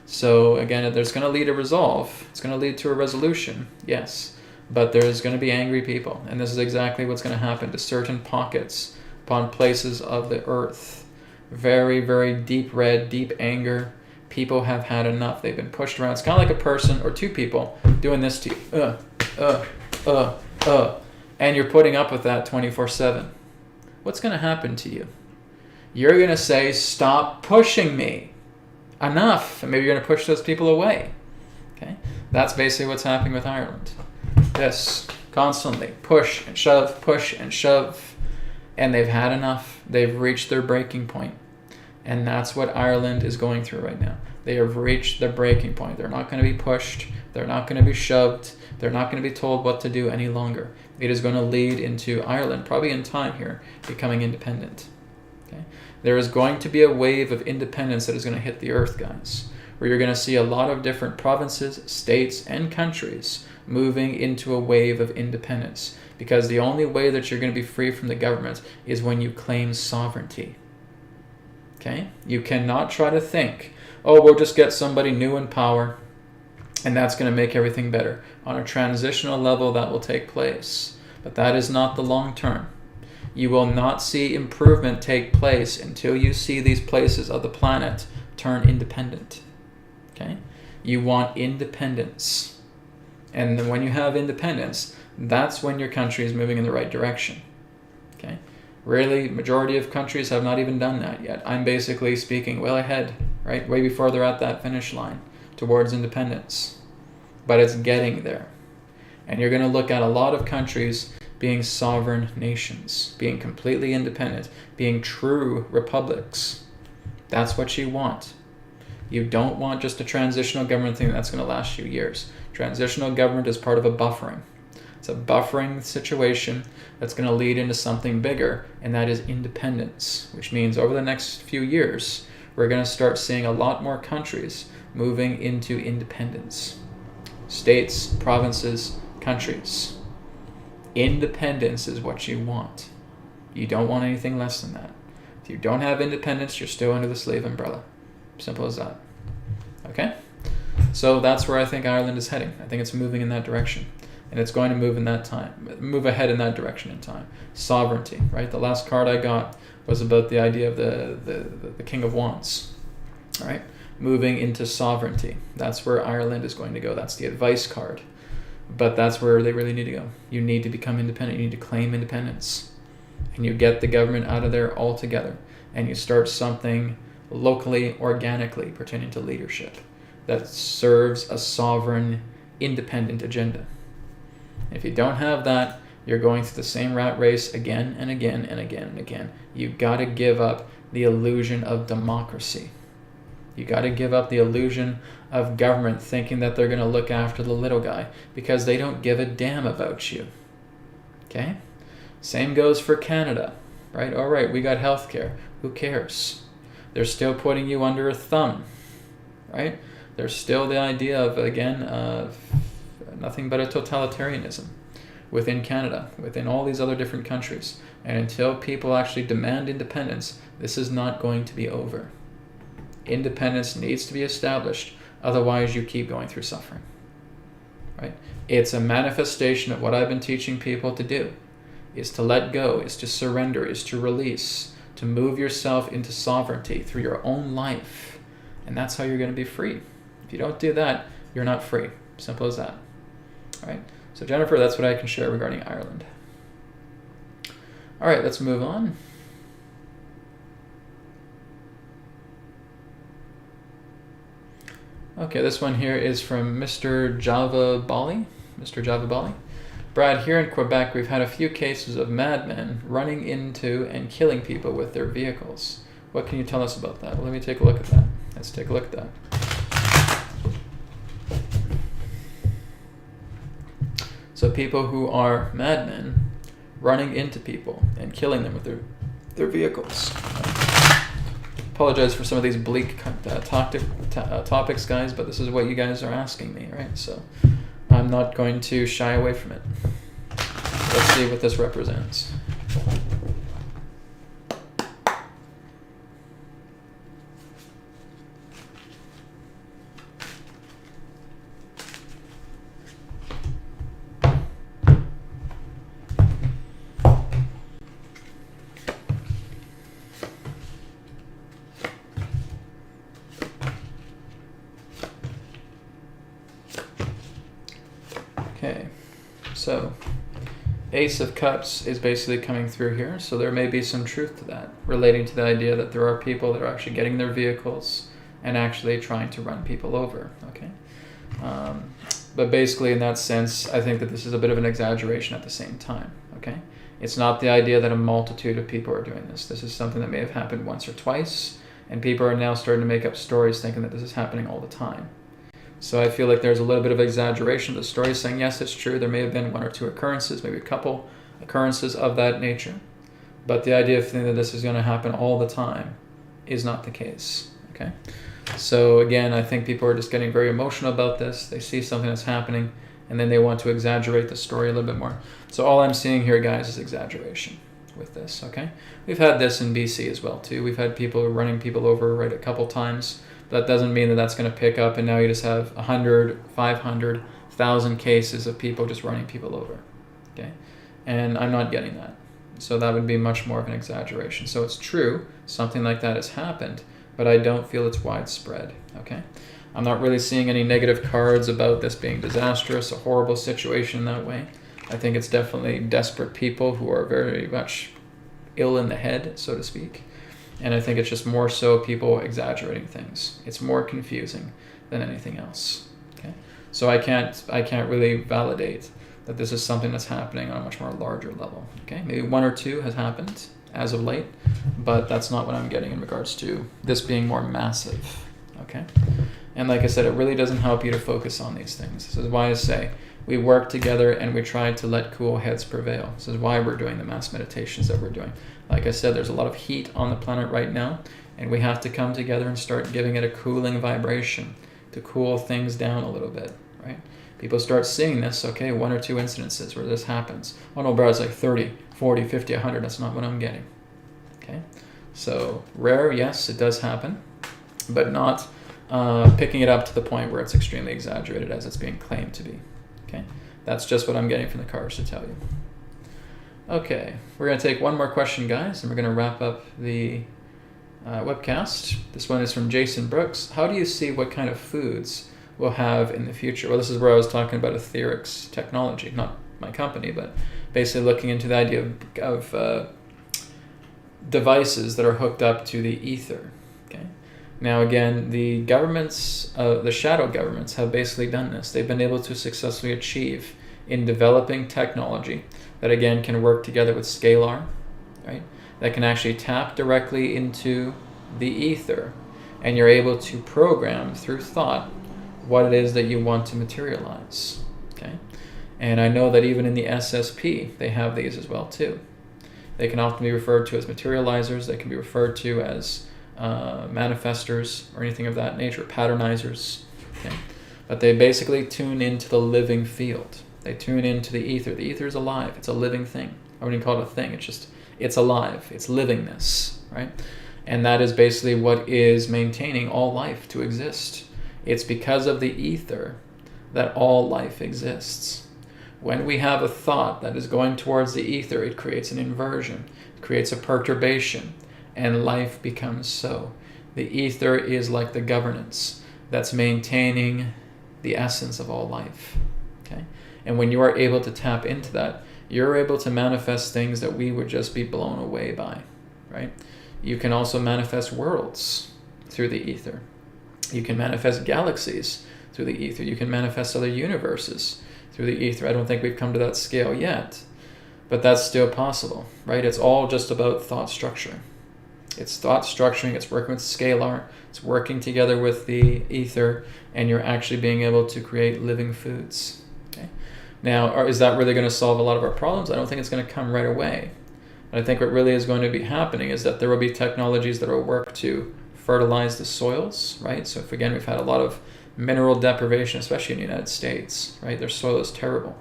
So again, there's going to lead a resolve. It's going to lead to a resolution, yes. But there's going to be angry people. And this is exactly what's going to happen to certain pockets upon places of the earth. Very, very deep red, deep anger. People have had enough. They've been pushed around. It's kind of like a person or two people doing this to you. And you're putting up with that 24/7. What's going to happen to you? You're going to say, stop pushing me. Enough. And maybe you're going to push those people away. Okay? That's basically what's happening with Ireland. This constantly push and shove, and they've had enough. They've reached their breaking point. And that's what Ireland is going through right now. They have reached their breaking point. They're not going to be pushed. They're not going to be shoved. They're not going to be told what to do any longer. It is going to lead into Ireland, probably in time here, becoming independent. Okay? There is going to be a wave of independence that is going to hit the earth, guys, where you're going to see a lot of different provinces, states, and countries moving into a wave of independence. Because the only way that you're going to be free from the government is when you claim sovereignty. Okay? You cannot try to think, we'll just get somebody new in power and that's going to make everything better. On a transitional level, that will take place. But that is not the long term. You will not see improvement take place until you see these places of the planet turn independent. Okay? You want independence. And then when you have independence, that's when your country is moving in the right direction. Okay? Really, majority of countries have not even done that yet. I'm basically speaking well ahead, right? Way before they're at that finish line towards independence. But it's getting there. And you're going to look at a lot of countries being sovereign nations, being completely independent, being true republics. That's what you want. You don't want just a transitional government thing that's going to last you years. Transitional government is part of a buffering. It's a buffering situation that's going to lead into something bigger, and that is independence, which means over the next few years, we're going to start seeing a lot more countries moving into independence. States, provinces, countries. Independence is what you want. You don't want anything less than that. If you don't have independence, you're still under the slave umbrella. Simple as that. Okay? So that's where I think Ireland is heading. I think it's moving in that direction. And it's going to move ahead in that direction in time. Sovereignty, right? The last card I got was about the idea of the King of Wands. All right? moving into sovereignty. That's where Ireland is going to go. That's the advice card. But that's where they really need to go. You need to become independent. You need to claim independence. And you get the government out of there altogether. And you start something locally, organically, pertaining to leadership that serves a sovereign, independent agenda. If you don't have that, you're going through the same rat race again and again and again and again. You got to give up the illusion of democracy. You got to give up the illusion of government thinking that they're going to look after the little guy, because they don't give a damn about you. Okay? Same goes for Canada, right? All right, we got healthcare. Who cares? They're still putting you under a thumb, right? There's still the idea of, again, nothing but a totalitarianism within Canada, within all these other different countries. And until people actually demand independence, this is not going to be over. Independence needs to be established, otherwise you keep going through suffering, right? It's a manifestation of what I've been teaching people to do, is to let go, is to surrender, is to release, to move yourself into sovereignty through your own life. And that's how you're going to be free. If you don't do that, you're not free. Simple as that. All right? So Jennifer, that's what I can share regarding Ireland. All right, let's move on. Okay, this one here is from Mr. Java Bali. Mr. Java Bali. Brad, here in Quebec, we've had a few cases of madmen running into and killing people with their vehicles. What can you tell us about that? Well, let me take a look at that. Let's take a look at that. So people who are madmen running into people and killing them with their vehicles. Apologize for some of these bleak topics, guys, but this is what you guys are asking me, right? So I'm not going to shy away from it. Let's see what this represents. Okay, so Ace of Cups is basically coming through here, so there may be some truth to that, relating to the idea that there are people that are actually getting their vehicles and actually trying to run people over, okay? But basically in that sense, I think that this is a bit of an exaggeration at the same time, okay? It's not the idea that a multitude of people are doing this. This is something that may have happened once or twice, and people are now starting to make up stories thinking that this is happening all the time. So I feel like there's a little bit of exaggeration of the story, saying, yes, it's true, there may have been one or two occurrences, maybe a couple occurrences of that nature. But the idea of thinking that this is going to happen all the time is not the case, okay? So again, I think people are just getting very emotional about this. They see something that's happening, and then they want to exaggerate the story a little bit more. So all I'm seeing here, guys, is exaggeration with this, okay? We've had this in BC as well, too. We've had people running people over, right, a couple times. That doesn't mean that that's going to pick up, and now you just have 100, 500, 1,000 cases of people just running people over, okay? And I'm not getting that. So that would be much more of an exaggeration. So it's true, something like that has happened, but I don't feel it's widespread, okay? I'm not really seeing any negative cards about this being disastrous, a horrible situation in that way. I think it's definitely desperate people who are very much ill in the head, so to speak. And I think it's just more so people exaggerating things. It's more confusing than anything else. Okay, so I can't really validate that this is something that's happening on a much more larger level. Okay, maybe one or two has happened as of late, but that's not what I'm getting in regards to this being more massive. Okay, and like I said, it really doesn't help you to focus on these things. This is why I say we work together and we try to let cool heads prevail. This is why we're doing the mass meditations that we're doing. Like I said, there's a lot of heat on the planet right now, and we have to come together and start giving it a cooling vibration to cool things down a little bit, right? People start seeing this, okay, one or two incidences where this happens. Oh no, bro, it's like 30, 40, 50, 100. That's not what I'm getting, okay? So rare, yes, it does happen, but not picking it up to the point where it's extremely exaggerated as it's being claimed to be, okay? That's just what I'm getting from the cards to tell you. Okay, we're going to take one more question, guys, and we're going to wrap up the webcast. This one is from Jason Brooks. How do you see what kind of foods we'll have in the future? Well, this is where I was talking about AetherX technology, not my company, but basically looking into the idea of devices that are hooked up to the ether. Okay. Now, again, the governments, the shadow governments, have basically done this. They've been able to successfully achieve in developing technology that, again, can work together with scalar, right? That can actually tap directly into the ether, and you're able to program through thought what it is that you want to materialize. Okay. And I know that even in the SSP, they have these as well too. They can often be referred to as materializers. They can be referred to as manifestors or anything of that nature, patternizers. Okay? But they basically tune into the living field. They tune into the ether. The ether is alive. It's a living thing. I wouldn't call it a thing. It's alive. It's livingness, right? And that is basically what is maintaining all life to exist. It's because of the ether that all life exists. When we have a thought that is going towards the ether, it creates an inversion, it creates a perturbation, and life becomes so. The ether is like the governance that's maintaining the essence of all life. Okay? And when you are able to tap into that, you're able to manifest things that we would just be blown away by, right? You can also manifest worlds through the ether. You can manifest galaxies through the ether. You can manifest other universes through the ether. I don't think we've come to that scale yet, but that's still possible, right? It's all just about thought structure. It's thought structuring, it's working with scalar, it's working together with the ether, and you're actually being able to create living foods. Okay? Now, is that really going to solve a lot of our problems? I don't think it's going to come right away. But I think what really is going to be happening is that there will be technologies that will work to fertilize the soils, right? So if, again, we've had a lot of mineral deprivation, especially in the United States, right? Their soil is terrible.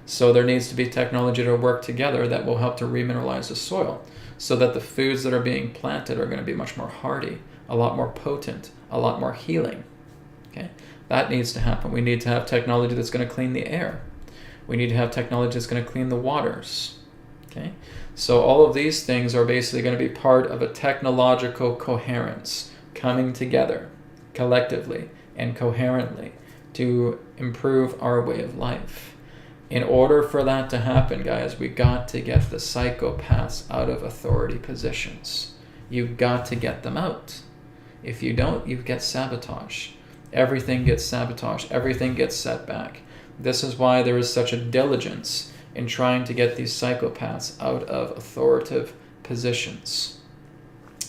So there needs to be technology to work together that will help to remineralize the soil so that the foods that are being planted are going to be much more hardy, a lot more potent, a lot more healing. Okay? That needs to happen. We need to have technology that's going to clean the air. We need to have technology that's going to clean the waters. Okay? So all of these things are basically going to be part of a technological coherence coming together collectively and coherently to improve our way of life. In order for that to happen, guys, we got to get the psychopaths out of authority positions. You've got to get them out. If you don't, you get sabotage. Everything gets sabotaged. Everything gets set back. This is why there is such a diligence in trying to get these psychopaths out of authoritative positions.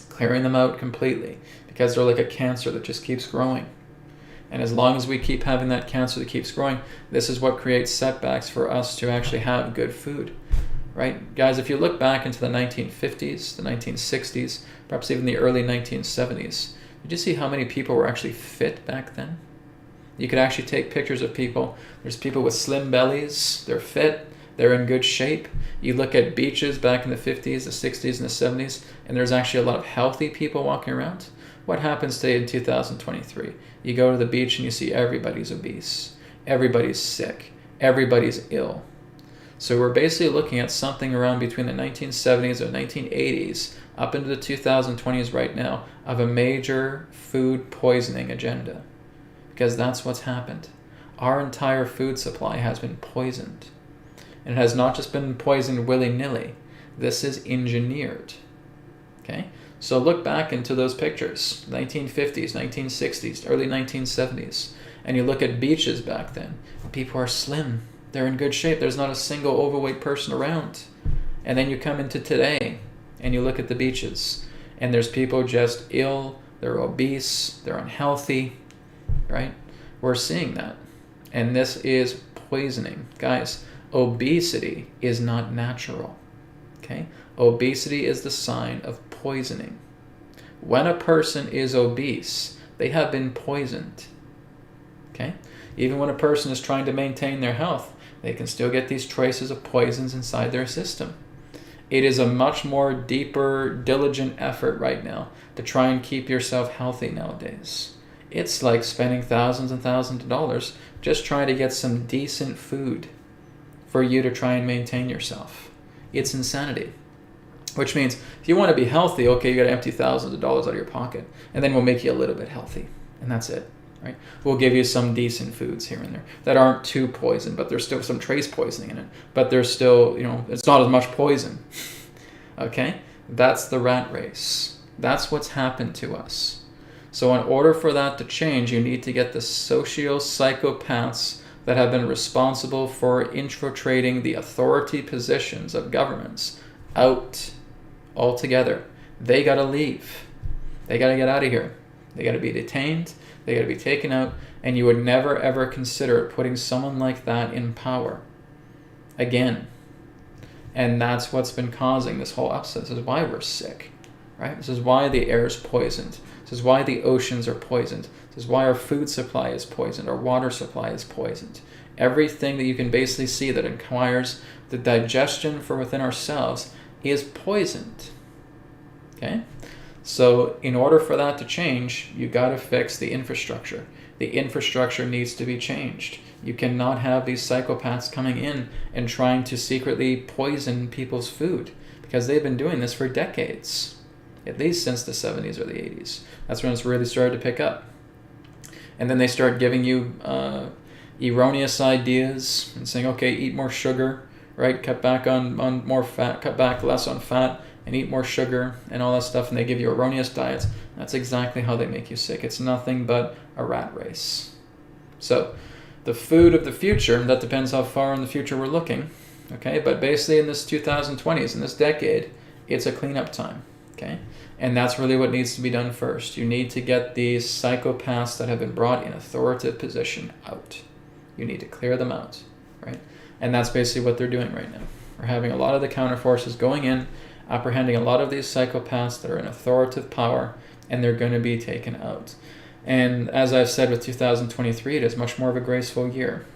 Clearing them out completely, because they're like a cancer that just keeps growing. And as long as we keep having that cancer that keeps growing, this is what creates setbacks for us to actually have good food, right? Guys, if you look back into the 1950s, the 1960s, perhaps even the early 1970s, did you see how many people were actually fit back then? You could actually take pictures of people. There's people with slim bellies, they're fit, they're in good shape. You look at beaches back in the 50s, the 60s, and the 70s, and there's actually a lot of healthy people walking around. What happens today in 2023? You go to the beach and you see everybody's obese. Everybody's sick. Everybody's ill. So we're basically looking at something around between the 1970s or 1980s up into the 2020s right now of a major food poisoning agenda. Because that's what's happened. Our entire food supply has been poisoned. And it has not just been poisoned willy-nilly. This is engineered. Okay? So look back into those pictures, 1950s, 1960s, early 1970s, and you look at beaches back then. People are slim. They're in good shape. There's not a single overweight person around. And then you come into today, and you look at the beaches, and there's people just ill, they're obese, they're unhealthy, right? We're seeing that. And this is poisoning. Guys, obesity is not natural, okay? Obesity is the sign of poisoning. When a person is obese, they have been poisoned. Okay? Even when a person is trying to maintain their health, they can still get these traces of poisons inside their system. It is a much more deeper, diligent effort right now to try and keep yourself healthy nowadays. It's like spending thousands and thousands of dollars just trying to get some decent food for you to try and maintain yourself. It's insanity. Which means if you want to be healthy, okay, you got to empty thousands of dollars out of your pocket, and then we'll make you a little bit healthy, and that's it, right? We'll give you some decent foods here and there that aren't too poisoned, but there's still some trace poisoning in it, but there's still, it's not as much poison, okay? That's the rat race. That's what's happened to us. So in order for that to change, you need to get the socio-psychopaths that have been responsible for infiltrating the authority positions of governments out altogether. They got to leave. They got to get out of here. They got to be detained. They got to be taken out. And you would never, ever consider putting someone like that in power again. And that's what's been causing this whole upset. This is why we're sick, right? This is why the air is poisoned. This is why the oceans are poisoned. This is why our food supply is poisoned. Our water supply is poisoned. Everything that you can basically see that requires the digestion for within ourselves is poisoned. Okay? So in order for that to change, you got to fix the infrastructure. The infrastructure needs to be changed. You cannot have these psychopaths coming in and trying to secretly poison people's food, because they've been doing this for decades, at least since the 70s or the 80s. That's when it's really started to pick up. And then they start giving you erroneous ideas and saying, okay, eat more sugar, right? Cut back on more fat, cut back less on fat, and eat more sugar and all that stuff. And they give you erroneous diets. That's exactly how they make you sick. It's nothing but a rat race. So the food of the future, that depends how far in the future we're looking, okay? But basically in this 2020s, in this decade, it's a cleanup time, okay? And that's really what needs to be done first. You need to get these psychopaths that have been brought in authoritative position out. You need to clear them out, right? And that's basically what they're doing right now. We're having a lot of the counterforces going in, apprehending a lot of these psychopaths that are in authoritative power, and they're going to be taken out. And as I've said with 2023, it is much more of a graceful year.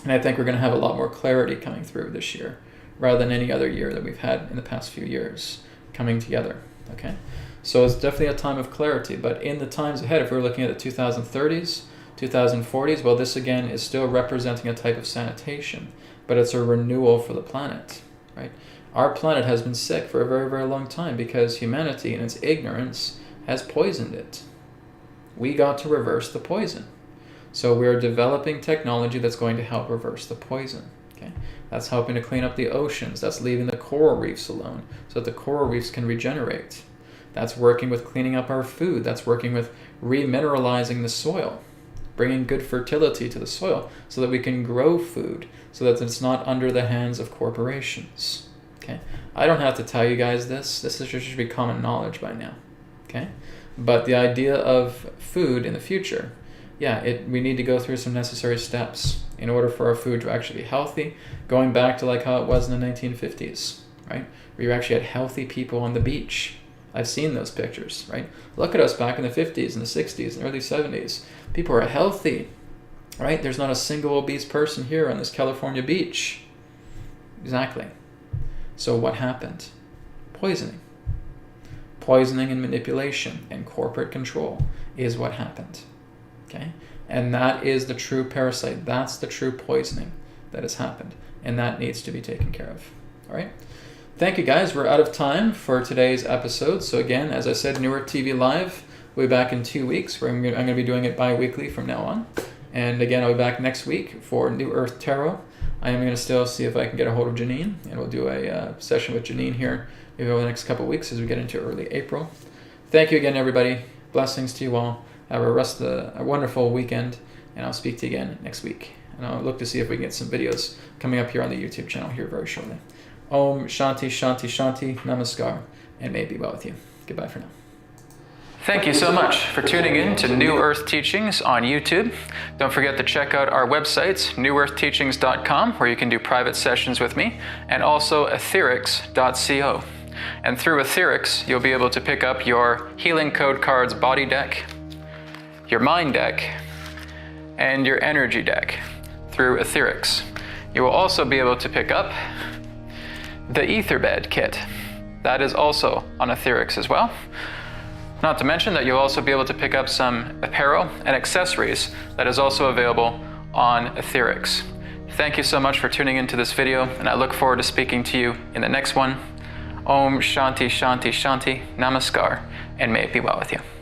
And I think we're going to have a lot more clarity coming through this year, rather than any other year that we've had in the past few years coming together, okay? So it's definitely a time of clarity, but in the times ahead, if we're looking at the 2030s, 2040s, well, this again is still representing a type of sanitation, but it's a renewal for the planet, right? Our planet has been sick for a very, very long time because humanity in its ignorance has poisoned it. We got to reverse the poison. So we're developing technology that's going to help reverse the poison, okay? That's helping to clean up the oceans. That's leaving the coral reefs alone so that the coral reefs can regenerate. That's working with cleaning up our food. That's working with remineralizing the soil, bringing good fertility to the soil so that we can grow food, so that it's not under the hands of corporations, okay? I don't have to tell you guys this. This should be common knowledge by now, okay? But the idea of food in the future, yeah, we need to go through some necessary steps in order for our food to actually be healthy, going back to like how it was in the 1950s, right? Where you actually had healthy people on the beach. I've seen those pictures, right? Look at us back in the 50s and the 60s and early 70s. People are healthy, right? There's not a single obese person here on this California beach. Exactly. So what happened? Poisoning. Poisoning and manipulation and corporate control is what happened, okay? And that is the true parasite. That's the true poisoning that has happened, and that needs to be taken care of, all right? Thank you, guys. We're out of time for today's episode. So again, as I said, New Earth TV Live, we'll be back in 2 weeks. I'm going to be doing it bi-weekly from now on. And again, I'll be back next week for New Earth Tarot. I am going to still see if I can get a hold of Janine, and we'll do a session with Janine here maybe over the next couple of weeks as we get into early April. Thank you again, everybody. Blessings to you all. Have a wonderful weekend, and I'll speak to you again next week. And I'll look to see if we can get some videos coming up here on the YouTube channel here very shortly. Om Shanti Shanti Shanti Namaskar, and may it be well with you. Goodbye for now. Thank you so much for tuning in to New Earth Teachings on YouTube. Don't forget to check out our websites, newearthteachings.com, where you can do private sessions with me, and also atherx.co. And through AetherX, you'll be able to pick up your Healing Code Cards body deck, your mind deck, and your energy deck through AetherX. You will also be able to pick up the Etherbed kit. That is also on AetherX as well. Not to mention that you'll also be able to pick up some apparel and accessories that is also available on AetherX. Thank you so much for tuning into this video, and I look forward to speaking to you in the next one. Om Shanti Shanti Shanti Namaskar, and may it be well with you.